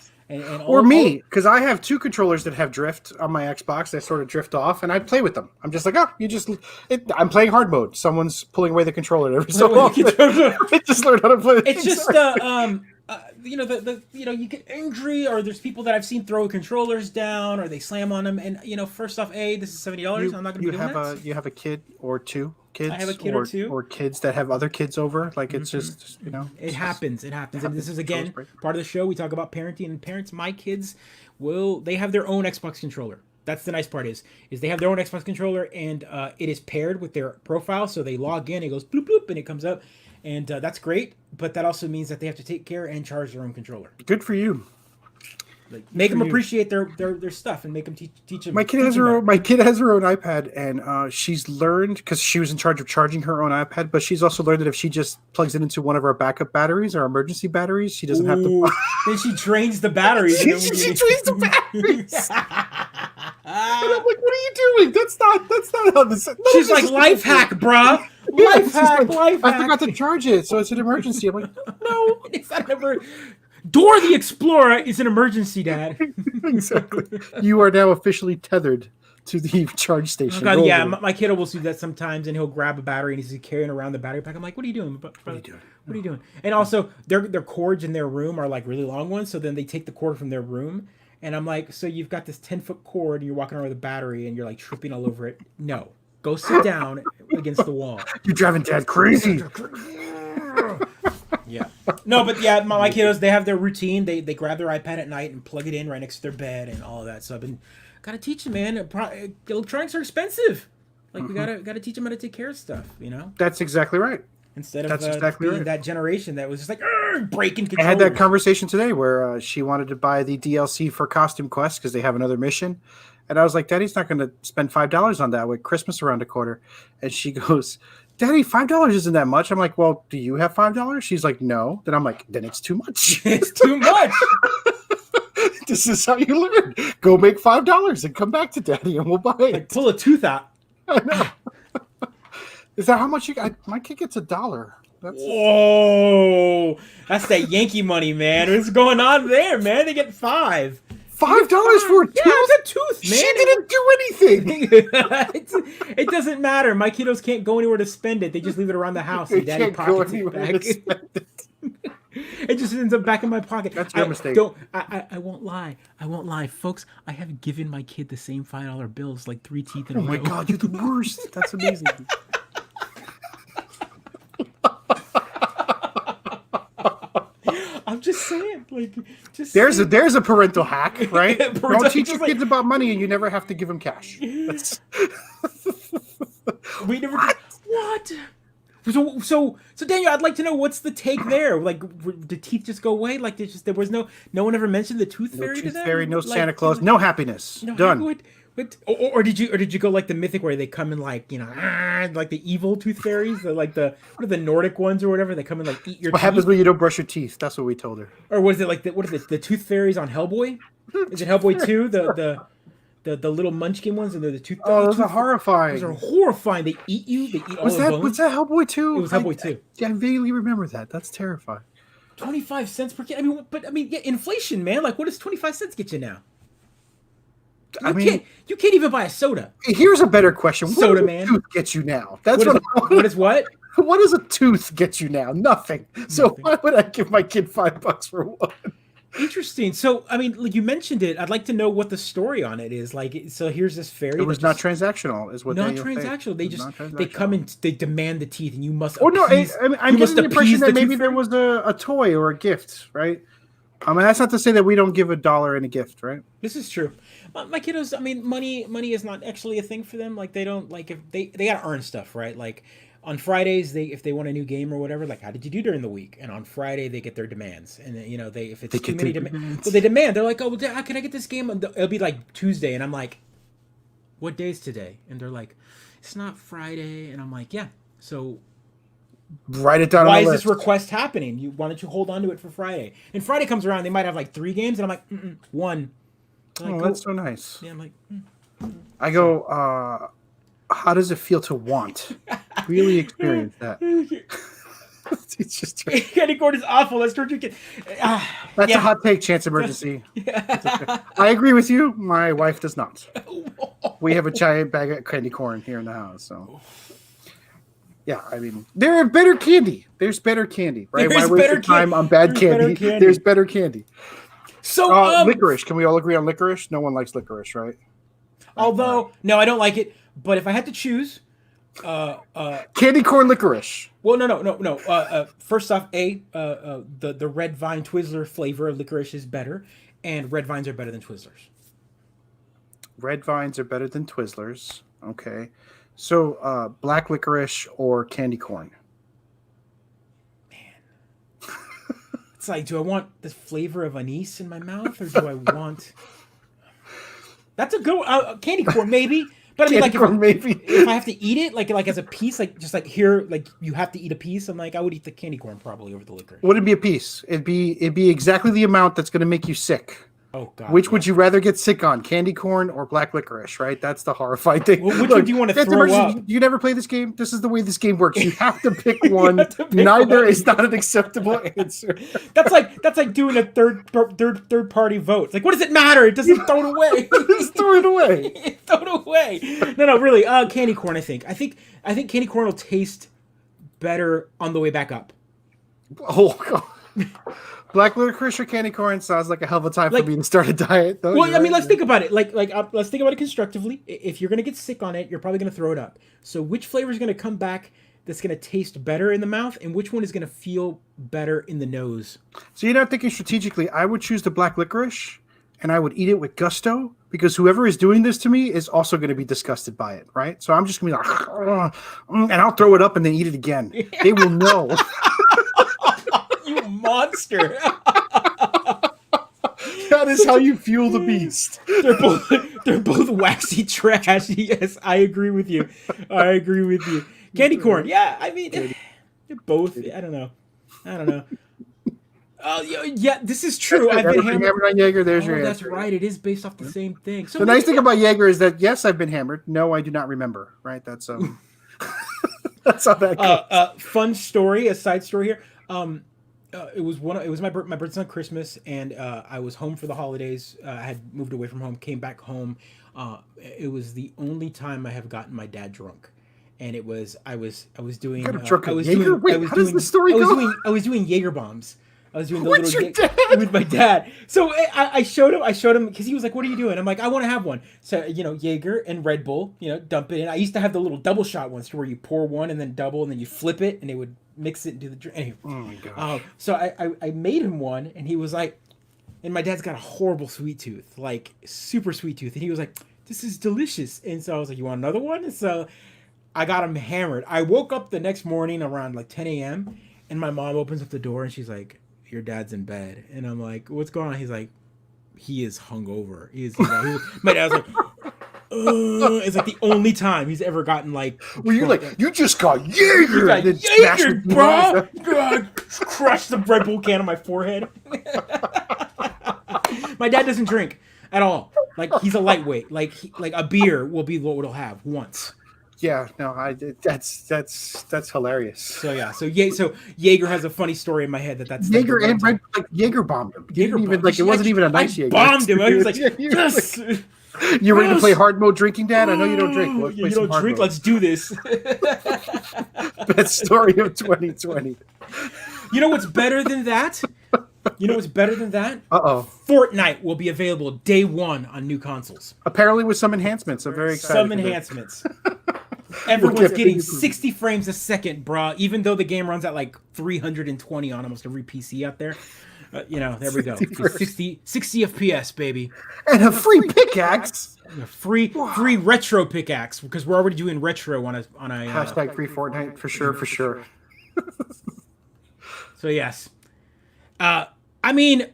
or me, because I have 2 controllers that have drift on my Xbox. They sort of drift off, and I play with them. I'm just like, I'm playing hard mode. Someone's pulling away the controller every so often. I just learned how to play. It's just you get angry, or there's people that I've seen throw controllers down, or they slam on them, and first off, this is $70. I'm not going to be doing that. You have a kid or 2 kids. I have a kid or 2, or kids that have other kids over. Like it's just it happens. And this is again part of the show. We talk about parenting and parents. My kids they have their own Xbox controller. That's the nice part is they have their own Xbox controller, and it is paired with their profile. So they log in, it goes bloop bloop, and it comes up. And that's great, but that also means that they have to take care and charge their own controller. Good for you. Like, make them appreciate their stuff, and make them teach them. My kid has her own iPad, and she's learned, because she was in charge of charging her own iPad, but she's also learned that if she just plugs it into one of our backup batteries, our emergency batteries, she doesn't have to. Then she drains the batteries. she drains the batteries. I'm like, what are you doing? That's not how this. She's like, life hack, bruh. Yeah, Life hack, life hack. I forgot to charge it, so it's an emergency. I'm like, no. It's not ever. Dora the Explorer is an emergency, Dad. Exactly. You are now officially tethered to the charge station. Oh God, yeah, my kiddo will do that sometimes, and he'll grab a battery and he's carrying around the battery pack. I'm like, what are you doing? What are you doing? What are you doing? And also, their cords in their room are like really long ones, so then they take the cord from their room, and I'm like, so you've got this 10-foot cord, and you're walking around with a battery, and you're like tripping all over it. No, go sit down against the wall. You're driving Dad crazy. Yeah. No, but yeah, my kiddos, they have their routine. They grab their iPad at night and plug it in right next to their bed and all of that. So I've been gotta teach them, man. Electronics are expensive. Like we gotta teach them how to take care of stuff. You know. That's exactly right. Instead of being that generation that was just like breaking controllers. I had that conversation today where she wanted to buy the DLC for Costume Quest because they have another mission. And I was like, Daddy's not going to spend $5 on that with Christmas around the corner. And she goes, Daddy, $5 isn't that much. I'm like, well, do you have $5? She's like, no. Then I'm like, then it's too much. It's too much. This is how you learn. Go make $5 and come back to Daddy and we'll buy it. Like pull a tooth out. I know. Is that how much you got? My kid gets $1. Whoa. That's that Yankee money, man. What's going on there, man? They get $5. $5 for a tooth? Yeah, it's a tooth, man. She didn't do anything. It doesn't matter. My kiddos can't go anywhere to spend it. They just leave it around the house. And Daddy pockets it back. It just ends up back in my pocket. That's your mistake. I won't lie. I won't lie. Folks, I have given my kid the same $5 bills like 3 teeth in a row. Oh my God, you're the worst. That's amazing. I'm just saying, like, there's a parental hack, right? Don't teach your kids like, about money, and you never have to give them cash. That's... We never. What? So Daniel, I'd like to know what's the take there. Like, did teeth just go away? Like, there was no one ever mentioned the tooth fairy. No tooth to them? fairy, no like, Santa Claus, no happiness. No Done. Or did you go like the mythic where they come in like like the evil tooth fairies, what are the Nordic ones or whatever? They come and like eat your. What teeth? happens when you don't brush your teeth? That's what we told her. Or was it like what is it? The tooth fairies on Hellboy? Is it Hellboy 2? The little munchkin ones and they're the tooth. Oh, those are horrifying. Those are horrifying. They eat you. They eat all the bones. Was that Hellboy 2? It was Hellboy 2. I vaguely remember that. That's terrifying. 25 cents per kid. I mean, yeah, inflation, man. Like, what does 25 cents get you now? You can't even buy a soda. Here's a better question. Soda, what man. Does a tooth get you now? What is what? What does a tooth get you now? Nothing. So why would I give my kid $5 for one? Interesting. So, I mean, like you mentioned it. I'd like to know what the story on it is. Like, so here's this fairy. It was not transactional, is what not transactional. They come and they demand the teeth, and you must. Oh no! I'm getting the impression that maybe there was a toy or a gift, right? I mean, that's not to say that we don't give $1 in a gift, right? This is true. My kiddos, I mean, money is not actually a thing for them. Like, they don't like if they gotta earn stuff, right? Like on Fridays, if they want a new game or whatever, like, how did you do during the week? And on Friday, they get their demands, and if it's too many demands, well, they demand. They're like, oh, well, how can I get this game? It'll be like Tuesday, and I'm like, what day's today? And they're like, it's not Friday, and I'm like, yeah, so. Write it down. Why is this request happening? Why don't you hold on to it for Friday? And Friday comes around, they might have like 3 games, and I'm like, 1. Like, that's so nice. Yeah, I'm like, I go, how does it feel to want? Really experience that. It's just Candy corn is awful. That's torture kid. That's a hot take, Chance Emergency. Okay. I agree with you. My wife does not. We have a giant bag of candy corn here in the house, so. Yeah, I mean, there's better candy. There's better candy, right? Why waste your time on bad candy? There's better candy. So, licorice. Can we all agree on licorice? No one likes licorice, right? Although, no, I don't like it. But if I had to choose, candy corn licorice. Well, no. First off, the red vine Twizzler flavor of licorice is better, and red vines are better than Twizzlers. Red vines are better than Twizzlers. Okay. So, black licorice or candy corn? Man. It's like, do I want the flavor of anise in my mouth, or do I want... That's a good candy corn, maybe. But I mean, like, if I have to eat it, like as a piece, like just like here, like you have to eat a piece. I'm like, I would eat the candy corn probably over the licorice. Would it be a piece? It'd be exactly the amount that's going to make you sick. Oh God. Which would you rather get sick on, candy corn or black licorice? Right, that's the horrifying thing. Well, which one do you want to throw up? You never play this game. This is the way this game works. You have to pick You one. have to pick Neither one. is not an acceptable answer. That's like doing a third party vote. It's like, what does it matter? It doesn't throw it away. Just throw it away. Throw it away. No, really. Candy corn. I think candy corn will taste better on the way back up. Oh God. Black licorice or candy corn sounds like a hell of a time for me to start a diet. Though. Well, I mean, let's think about it. Let's think about it constructively. If you're gonna get sick on it, you're probably gonna throw it up. So, which flavor is gonna come back that's gonna taste better in the mouth, and which one is gonna feel better in the nose? So you're not thinking strategically. I would choose the black licorice, and I would eat it with gusto because whoever is doing this to me is also going to be disgusted by it, right? So I'm just gonna be like, and I'll throw it up and then eat it again. They will know. You monster. That is how you fuel the beast. They're both waxy trash. Yes, I agree with you. Candy corn. Yeah, I mean, they're both. I don't know. Oh, yeah, this is true. I've been hammered on Jaeger. There's your that's answer. Right. It is based off the same thing. So the nice thing about Jaeger is that yes, I've been hammered. No, I do not remember. Right? That's that's how that goes. Fun story. A side story here. It was my birthday's on Christmas, and I was home for the holidays. I had moved away from home, came back home. It was the only time I have gotten my dad drunk, and it was I was doing. How does the story go? I was doing Jaeger bombs. I was doing the What's little your dad? with my dad. So I showed him because he was like, "What are you doing?" I'm like, "I want to have one." So Jaeger and Red Bull, dump it in. I used to have the little double shot ones to where you pour one and then double and then you flip it and it would mix it into the drink. Anyway, oh my gosh. So I made him one and he was like, and my dad's got a horrible sweet tooth, like super sweet tooth, and he was like, "This is delicious." And so I was like, "You want another one?" And so I got him hammered. I woke up the next morning around like 10 a.m. and my mom opens up the door and she's like, "Your dad's in bed." And I'm like, "What's going on?" He's like, "He is hungover." My dad's like, it's like the only time he's ever gotten like. Well, you're like, "You just got Jaeger." You got Jaeger, bro. God, crush the Red Bull can on my forehead. My dad doesn't drink at all. Like he's a lightweight. Like a beer will be what we'll have once. Yeah, no, that's hilarious. So yeah, so Jaeger has a funny story in my head that's Jaeger and Red, like Jaeger bombed him. It wasn't even a nice Jaeger. Bombed him. I was like, yes. You ready to play hard mode drinking, Dad? I know you don't drink. You don't drink. Let's do this. Best story of 2020. You know what's better than that? Uh-oh. Fortnite will be available day one on new consoles. Apparently with some enhancements. I'm very excited. Some enhancements. Everyone's getting 60 frames a second, brah. Even though the game runs at like 320 on almost every PC out there. There we go. 60 FPS, baby. And a free pickaxe. A free retro pickaxe, because we're already doing retro on a hashtag free Fortnite for sure. So yes. I mean,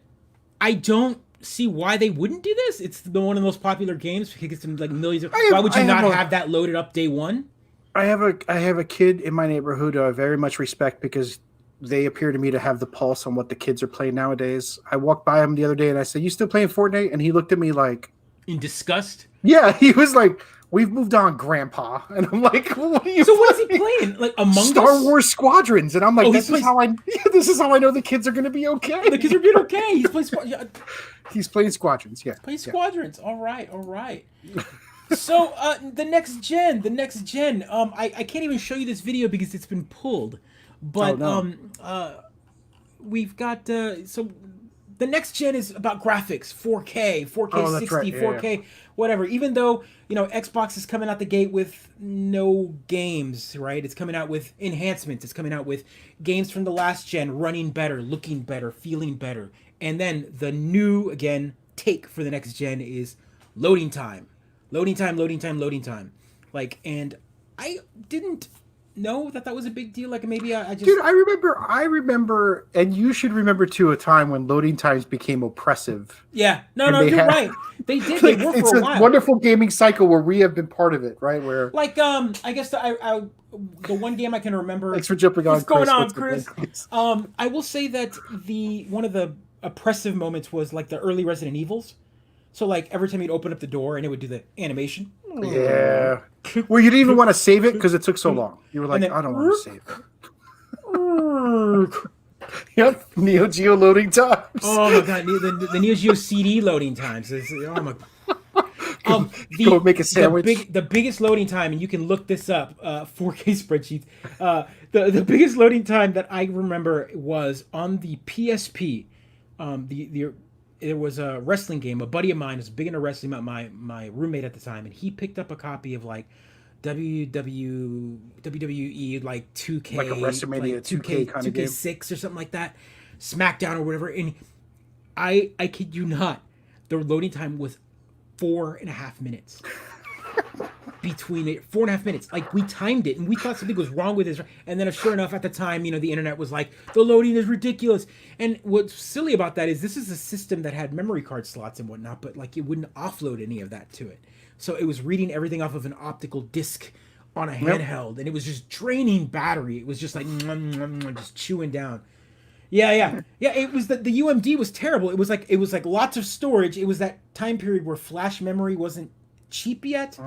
I don't see why they wouldn't do this. It's one of the most popular games. It gets like millions of. Why would you not have that loaded up day one? I have a kid in my neighborhood who I very much respect because they appear to me to have the pulse on what the kids are playing nowadays. I walked by him the other day and I said, "You still playing Fortnite?" And he looked at me like in disgust. Yeah, he was like, "We've moved on, Grandpa." And I'm like, "What are you?" So what is he playing? Like Among Us? Star Wars Squadrons. And I'm like, this is how I know the kids are going to be okay. The kids are being okay. He's playing Squadrons. Yeah. Playing Squadrons. All right. So the next gen. I can't even show you this video because it's been pulled. But we've got so the next gen is about graphics, 4K 60, right. 4K, whatever. Even though Xbox is coming out the gate with no games, right? It's coming out with enhancements. It's coming out with games from the last gen running better, looking better, feeling better. And then the new take for the next gen is loading time. Like, and I didn't know that was a big deal. Like maybe I just. Dude, I remember, and you should remember too, a time when loading times became oppressive. Yeah, no, you're right. They did. They were it's for a while. Wonderful gaming cycle where we have been part of it, right? Where like I guess the one game I can remember. Thanks for jumping on. What's going on, Chris? I will say that one of the oppressive moments was like the early Resident Evils. So like every time you'd open up the door and it would do the animation. Yeah. Well, you didn't even want to save it because it took so long. You were like, then- I don't want to save it. Yep. Neo Geo loading times. Oh my god, the Neo Geo CD loading times. Oh my. Go make a sandwich. The biggest loading time, and you can look this up. 4K spreadsheets. The biggest loading time that I remember was on the PSP. It was a wrestling game. A buddy of mine was big into wrestling. My roommate at the time, and he picked up a copy of like WWE like 2K, Like a WrestleMania like 2K kind of game, 2K6 or something like that, SmackDown or whatever. And I kid you not, the loading time was 4.5 minutes. Between it, 4.5 minutes. Like we timed it, and we thought something was wrong with this. And then, sure enough, at the time, the internet was like, the loading is ridiculous. And what's silly about that is this is a system that had memory card slots and whatnot, but like it wouldn't offload any of that to it. So it was reading everything off of an optical disc on a handheld, and it was just draining battery. It was just like just chewing down. Yeah. It was the UMD was terrible. It was like lots of storage. It was that time period where flash memory wasn't cheap yet,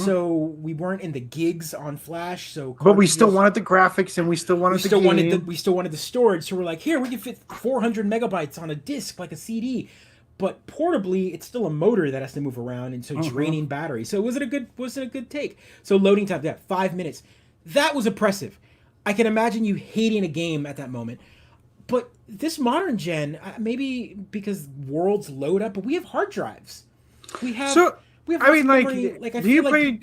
so we weren't in the gigs on flash. So, but we still wanted the graphics, and we still wanted the game. We still wanted the storage. So we're like, here, we can fit 400 megabytes on a disc like a CD. But portably, it's still a motor that has to move around, and so draining battery. So wasn't a good take. So loading time, 5 minutes. That was oppressive. I can imagine you hating a game at that moment. But this modern gen, maybe because worlds load up, but we have hard drives. We have. I mean, do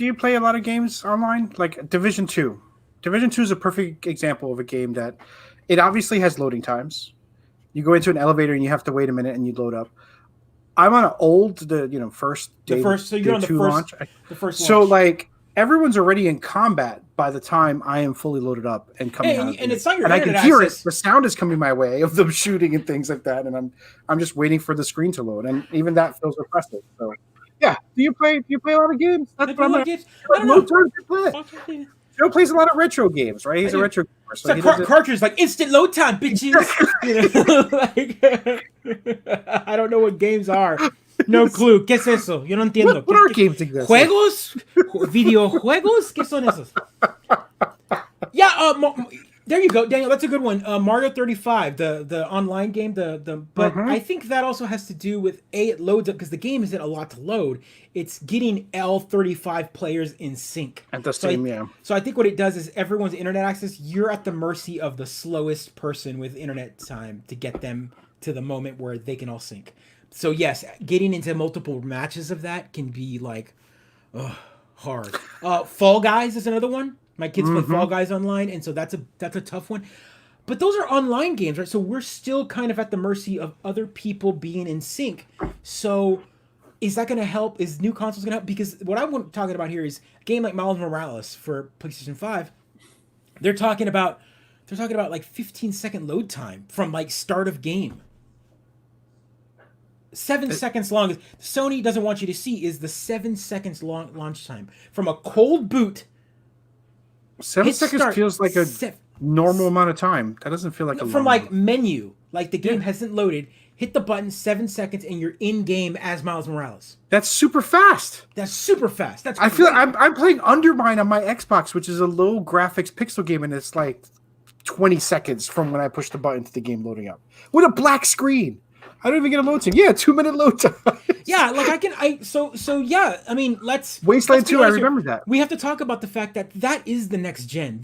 you play a lot of games online? Like Division 2. Division 2 is a perfect example of a game that it obviously has loading times. You go into an elevator and you have to wait a minute and you load up. I'm on the first day. So you're on the first launch. So like everyone's already in combat by the time I am fully loaded up and coming out. And it's not your and internet I can hear access. it. The sound is coming my way of them shooting and things like that, and I'm just waiting for the screen to load, and even that feels oppressive. So yeah, do you play a lot of games? That's what I'm games. I don't know. Joe plays a lot of retro games, right? He's a retro gamer. So cartridge like instant load time, bitches. I don't know what games are. No clue. ¿Qué es eso? Yo no entiendo. What are games exist? ¿Juegos? ¿Videojuegos? ¿Qué son esos? Yeah, there you go, Daniel. That's a good one. Mario 35, the online game. But I think that also has to do with it loads up because the game isn't a lot to load. It's getting L35 players in sync at the same. So I think what it does is everyone's internet access. You're at the mercy of the slowest person with internet time to get them to the moment where they can all sync. So yes, getting into multiple matches of that can be like hard. Fall Guys is another one. My kids play Fall Guys online, and so that's a tough one. But those are online games, right? So we're still kind of at the mercy of other people being in sync. So is that going to help? Is new consoles going to help? Because what I'm talking about here is a game like Miles Morales for PlayStation 5. They're talking about like 15-second load time from like start of game. 7 seconds long. Sony doesn't want you to see is the 7 seconds long launch time from a cold boot. 7 seconds feels like a normal amount of time. That doesn't feel like a from like menu, like the game hasn't loaded. Hit the button, 7 seconds, and you're in game as Miles Morales. That's super fast. I feel like I'm playing Undermine on my Xbox, which is a low graphics pixel game, and it's like 20 seconds from when I push the button to the game loading up with a black screen. I don't even get a load time. Yeah, 2-minute load time. Yeah, like yeah. I mean, Wasteland 2. I remember that. We have to talk about the fact that is the next gen.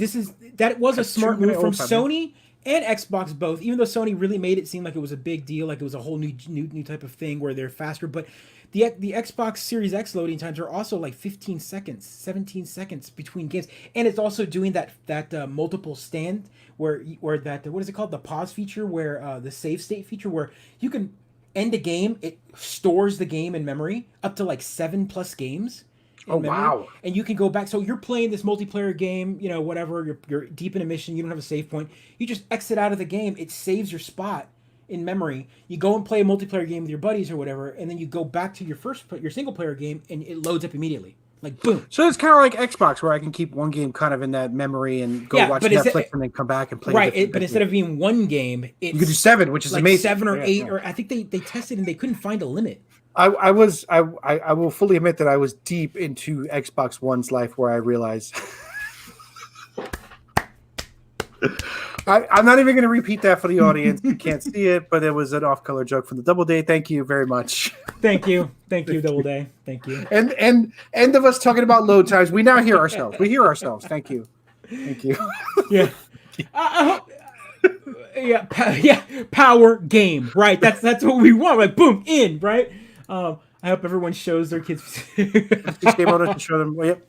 That was a smart move from Sony and Xbox both. Even though Sony really made it seem like it was a big deal, like it was a whole new type of thing where they're faster. But the Xbox Series X loading times are also like 15 seconds, 17 seconds between games, and it's also doing that multiple stand where that what is it called, the pause feature, where the save state feature, where you can end a game, it stores the game in memory up to like 7+ games. Wow! And you can go back. So you're playing this multiplayer game, whatever. You're deep in a mission. You don't have a save point. You just exit out of the game. It saves your spot in memory. You go and play a multiplayer game with your buddies or whatever, and then you go back to your single player game, and it loads up immediately. Like boom. So it's kind of like Xbox, where I can keep one game kind of in that memory and go watch Netflix and then come back and play. Right, but instead of being one game, it's you could do 7, which is like amazing. 7 or 8, or I think they tested and they couldn't find a limit. I will fully admit that I was deep into Xbox One's life, where I realized I'm not even going to repeat that for the audience. You can't see it, but it was an off-color joke from the Double Day. Thank you very much. Thank you, Double Day. Thank you. And end of us talking about load times. We now hear ourselves. We hear ourselves. Thank you. Yeah. Power game. Right. That's what we want. Like boom, in. Right. I hope everyone shows their kids. Game owners to show them. Well, yep.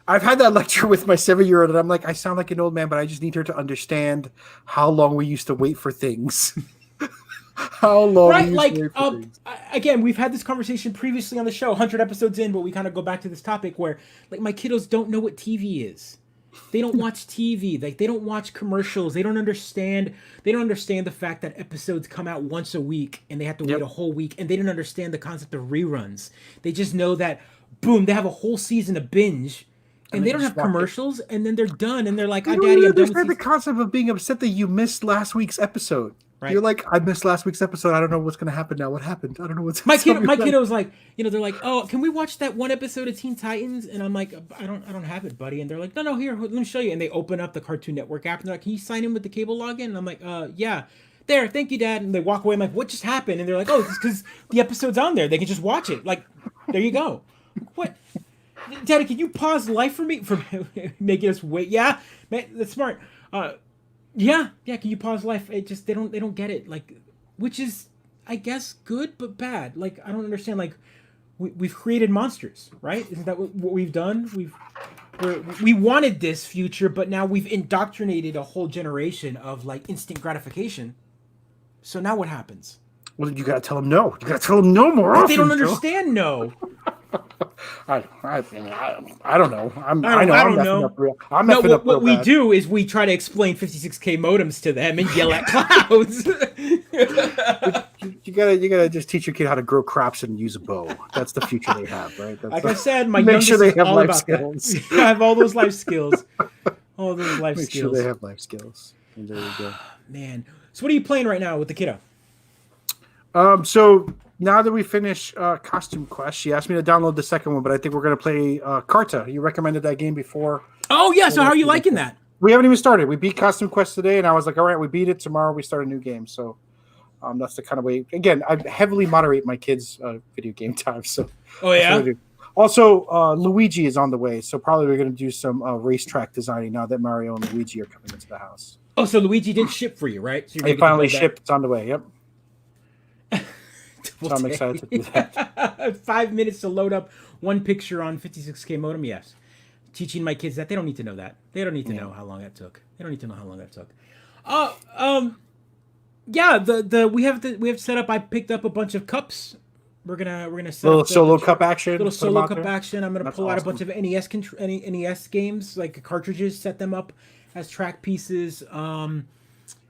I've had that lecture with my 7-year-old, and I'm like, I sound like an old man, but I just need her to understand how long we used to wait for things. How long? Right, like again, we've had this conversation previously on the show, 100 episodes in, but we kind of go back to this topic where, like, my kiddos don't know what TV is. They don't watch TV. Like, they don't watch commercials. They don't understand. They don't understand the fact that episodes come out once a week and they have to wait a whole week, and they didn't understand the concept of reruns. They just know that, boom, they have a whole season to binge. And they don't have commercials, and then they're done, and they're like, "Oh, Daddy, I'm done with the concept of being upset that you missed last week's episode." Right. You're like, "I missed last week's episode. I don't know what's going to happen now. What happened? I don't know what's." My kiddo was like, they're like, "Oh, can we watch that one episode of Teen Titans?" And I'm like, "I don't have it, buddy." And they're like, "No, here, let me show you." And they open up the Cartoon Network app, and they're like, "Can you sign in with the cable login?" And I'm like, yeah. There, thank you, Dad." And they walk away. I'm like, "What just happened?" And they're like, "Oh, it's because the episode's on there. They can just watch it. Like, there you go." What? Daddy, can you pause life for me for making us wait? Yeah, man, that's smart. Yeah. Can you pause life? It just they don't get it. Like, which is, I guess, good but bad. Like, I don't understand. Like, we've created monsters, right? Isn't that what we've done? We wanted this future, but now we've indoctrinated a whole generation of like instant gratification. So now what happens? Well, you gotta tell them no. You gotta tell them no more often. They don't understand no. I don't know. I don't know. What we do is we try to explain 56K modems to them and yell at clouds. you gotta just teach your kid how to grow crops and use a bow. That's the future they have, right? Like I said, my youngest is all about skills. That. I have all those life skills. All those life skills. Make sure they have life skills. And there you go. Man. So what are you playing right now with the kiddo? So now that we finish Costume Quest, she asked me to download the second one, but I think we're going to play Carta. You recommended that game before. Oh, yeah. So how are you liking that? We haven't even started. We beat Costume Quest today, and I was like, all right, we beat it. Tomorrow we start a new game. So that's the kind of way. Again, I heavily moderate my kids' video game time. So. Oh, yeah? Also, Luigi is on the way, so probably we're going to do some racetrack designing now that Mario and Luigi are coming into the house. Oh, so Luigi did ship for you, right? So they finally shipped. It's on the way, yep. So I'm excited to do that. 5 minutes to load up one picture on 56K modem. Yes, teaching my kids that they don't need to know that. They don't need to know how long that took. They don't need to know how long that took. Yeah. We have set up. I picked up a bunch of cups. We're gonna set little up solo cup action. Little solo cup action. I'm gonna pull out a bunch of NES games like cartridges. Set them up as track pieces.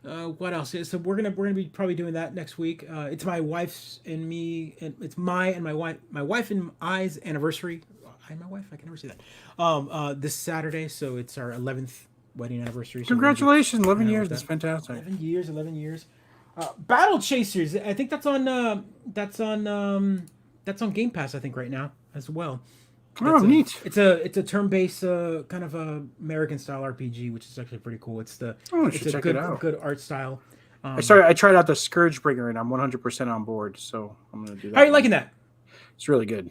What else? So we're gonna be probably doing that next week. It's my wife's and me, and it's my wife and I's anniversary. My wife, I can never say that. This Saturday, so it's our 11th wedding anniversary. So congratulations, 11 years. That's fantastic. 11 years. Battle Chasers. I think that's on Game Pass. I think right now as well. Neat. It's a turn-based kind of a American style RPG, which is actually pretty cool. It's a good art style. I tried out the Scourgebringer, and I'm 100% on board. So I'm gonna do that. How are you liking that? It's really good.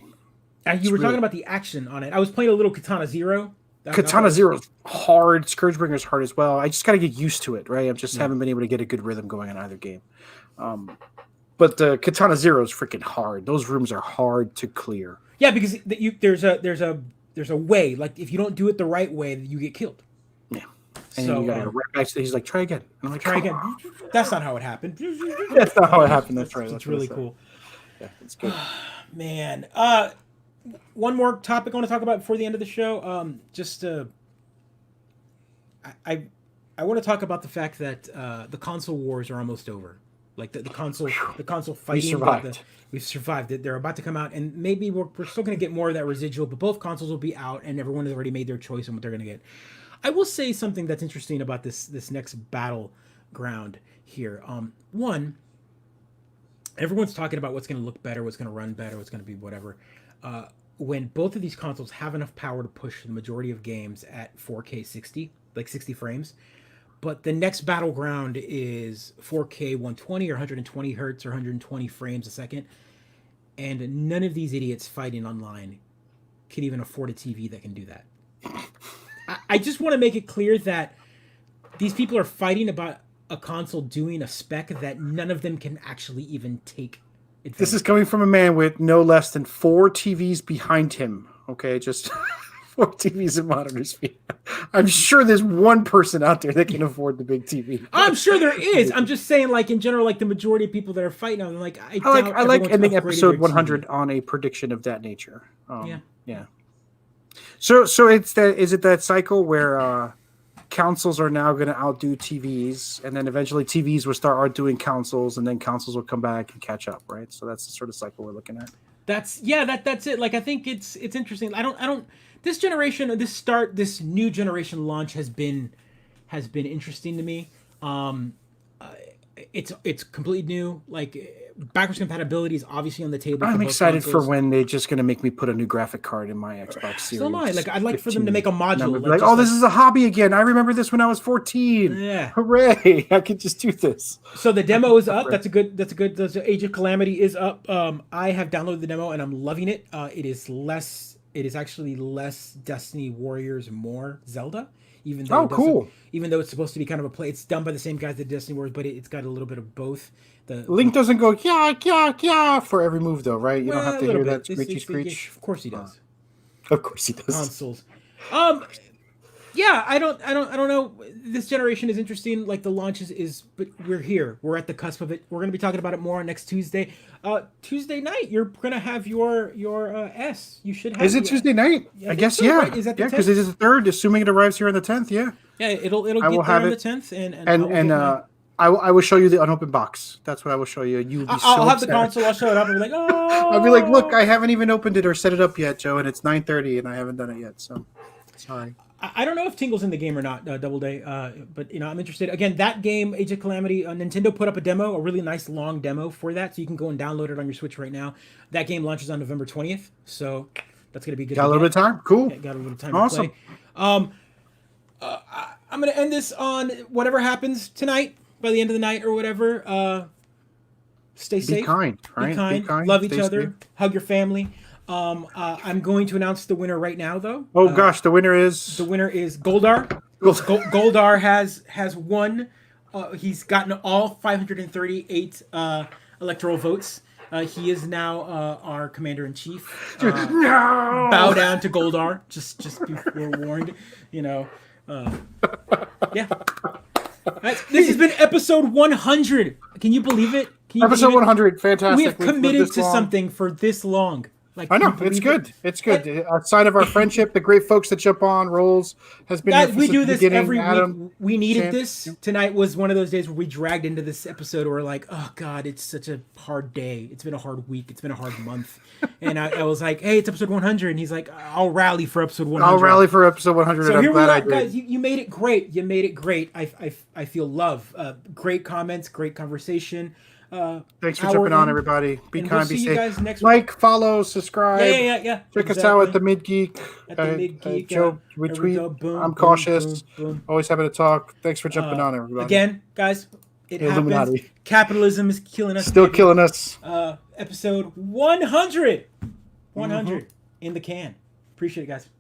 You were talking about the action on it. I was playing a little Katana Zero. Katana Zero is hard. Scourgebringer is hard as well. I just got to get used to it, right? I just haven't been able to get a good rhythm going in either game. But the Katana Zero is freaking hard. Those rooms are hard to clear. Yeah, because there's a way. Like if you don't do it the right way, you get killed. Yeah, and so, you got to go right back. He's like, try again. And I'm like, try again. That's not how it happened. That's not how it happened. That's right. That's really cool. Yeah, it's good. Man, one more topic I want to talk about before the end of the show. I want to talk about the fact that the console wars are almost over. Like the console fighting. survived. We've survived it. They're about to come out, and maybe we're still going to get more of that residual, but both consoles will be out, and everyone has already made their choice on what they're going to get. I will say something that's interesting about this next battleground here. One, everyone's talking about what's going to look better, what's going to run better, what's going to be whatever. When both of these consoles have enough power to push the majority of games at 4K 60, like 60 frames, but the next battleground is 4K 120 or 120 hertz or 120 frames a second, and none of these idiots fighting online can even afford a TV that can do that. I just want to make it clear that these people are fighting about a console doing a spec that none of them can actually even take advantage. This is coming from a man with no less than 4 TVs behind him. Okay, just 4 TVs and monitors. I'm sure there's one person out there that can afford the big TV. I'm sure there is. I'm just saying, like in general, like the majority of people that are fighting on, like I like ending episode 100 on a prediction of that nature. Yeah. So it's that. Is it that cycle where consoles are now going to outdo TVs, and then eventually TVs will start outdoing consoles, and then consoles will come back and catch up, right? So that's the sort of cycle we're looking at. That's it. Like I think it's interesting. I don't. This generation, this new generation launch has been interesting to me. It's completely new. Like backwards compatibility is obviously on the table. I'm excited for when they're just going to make me put a new graphic card in my Xbox Series. So am I. Like I'd like for them to make a module. Like this is a hobby again. I remember this when I was 14. Yeah. Hooray! I could just do this. So the demo is up. That's a good. The Age of Calamity is up. I have downloaded the demo and I'm loving it. It is actually less Destiny Warriors, more Zelda. Even though cool. Even though it's supposed to be kind of a play, it's done by the same guys that Destiny Warriors, but it's got a little bit of both. Link doesn't go yeah for every move though, right? You don't have to hear that screech. Of course he does. Of course he does. Consoles. Yeah, I don't know. This generation is interesting. Like the launch is, but we're here. We're at the cusp of it. We're gonna be talking about it more next Tuesday. Tuesday night, you're gonna have your S. You should have. Is it Tuesday night? I guess so, yeah. Right? Is that the 10th? Because it is the 3rd, assuming it arrives here on the 10th. Yeah. Yeah, it'll get there on the 10th, and I will show you the unopened box. That's what I will show you. I'll have the console. I'll show it up and be like, oh. I'll be like, look, I haven't even opened it or set it up yet, Joe, and it's 9:30, and I haven't done it yet. So, sorry. I don't know if Tingle's in the game or not, Doubleday, but I'm interested. Again, that game, Age of Calamity, Nintendo put up a really nice long demo for that, so you can go and download it on your Switch right now. That game launches on November 20th, so that's going to be good. Got a little bit of time? Cool. Yeah, got a little time awesome. To play. I'm going to end this on whatever happens tonight, by the end of the night or whatever. Stay safe. Be kind, right? Be kind. Love each other. Hug your family. I'm going to announce the winner right now, though. Oh gosh, the winner is Goldar. Goldar has won. He's gotten all 538 electoral votes. He is now our commander in chief. No! Bow down to Goldar. Just be forewarned. Yeah. This has been episode 100. Can you believe it? Episode 100, fantastic. We have committed to something for this long. Like, I know, it's good. It's good. A sign of our friendship. The great folks that jump on rolls has been. Guys, we do this every week. We needed this. Tonight was one of those days where we dragged into this episode. Where we're like, oh God, it's such a hard day. It's been a hard week. It's been a hard month. And I was like, hey, it's episode 100. And he's like, I'll rally for episode 100. I'll rally for episode 100. So and here I'm glad we are, I did. guys. You made it great. You made it great. I feel love. Great comments. Great conversation. Thanks for jumping on, everybody. Be kind, be safe. Next like, follow, subscribe. Yeah. Check us out at the Mid-Geek. Joe, retweet. Go. Boom, I'm cautious. Boom, boom. Always happy to talk. Thanks for jumping on, everybody. Again, guys, it Illuminati. happens. Capitalism is killing us. Still killing us. Episode 100. 100 in the can. Appreciate it, guys.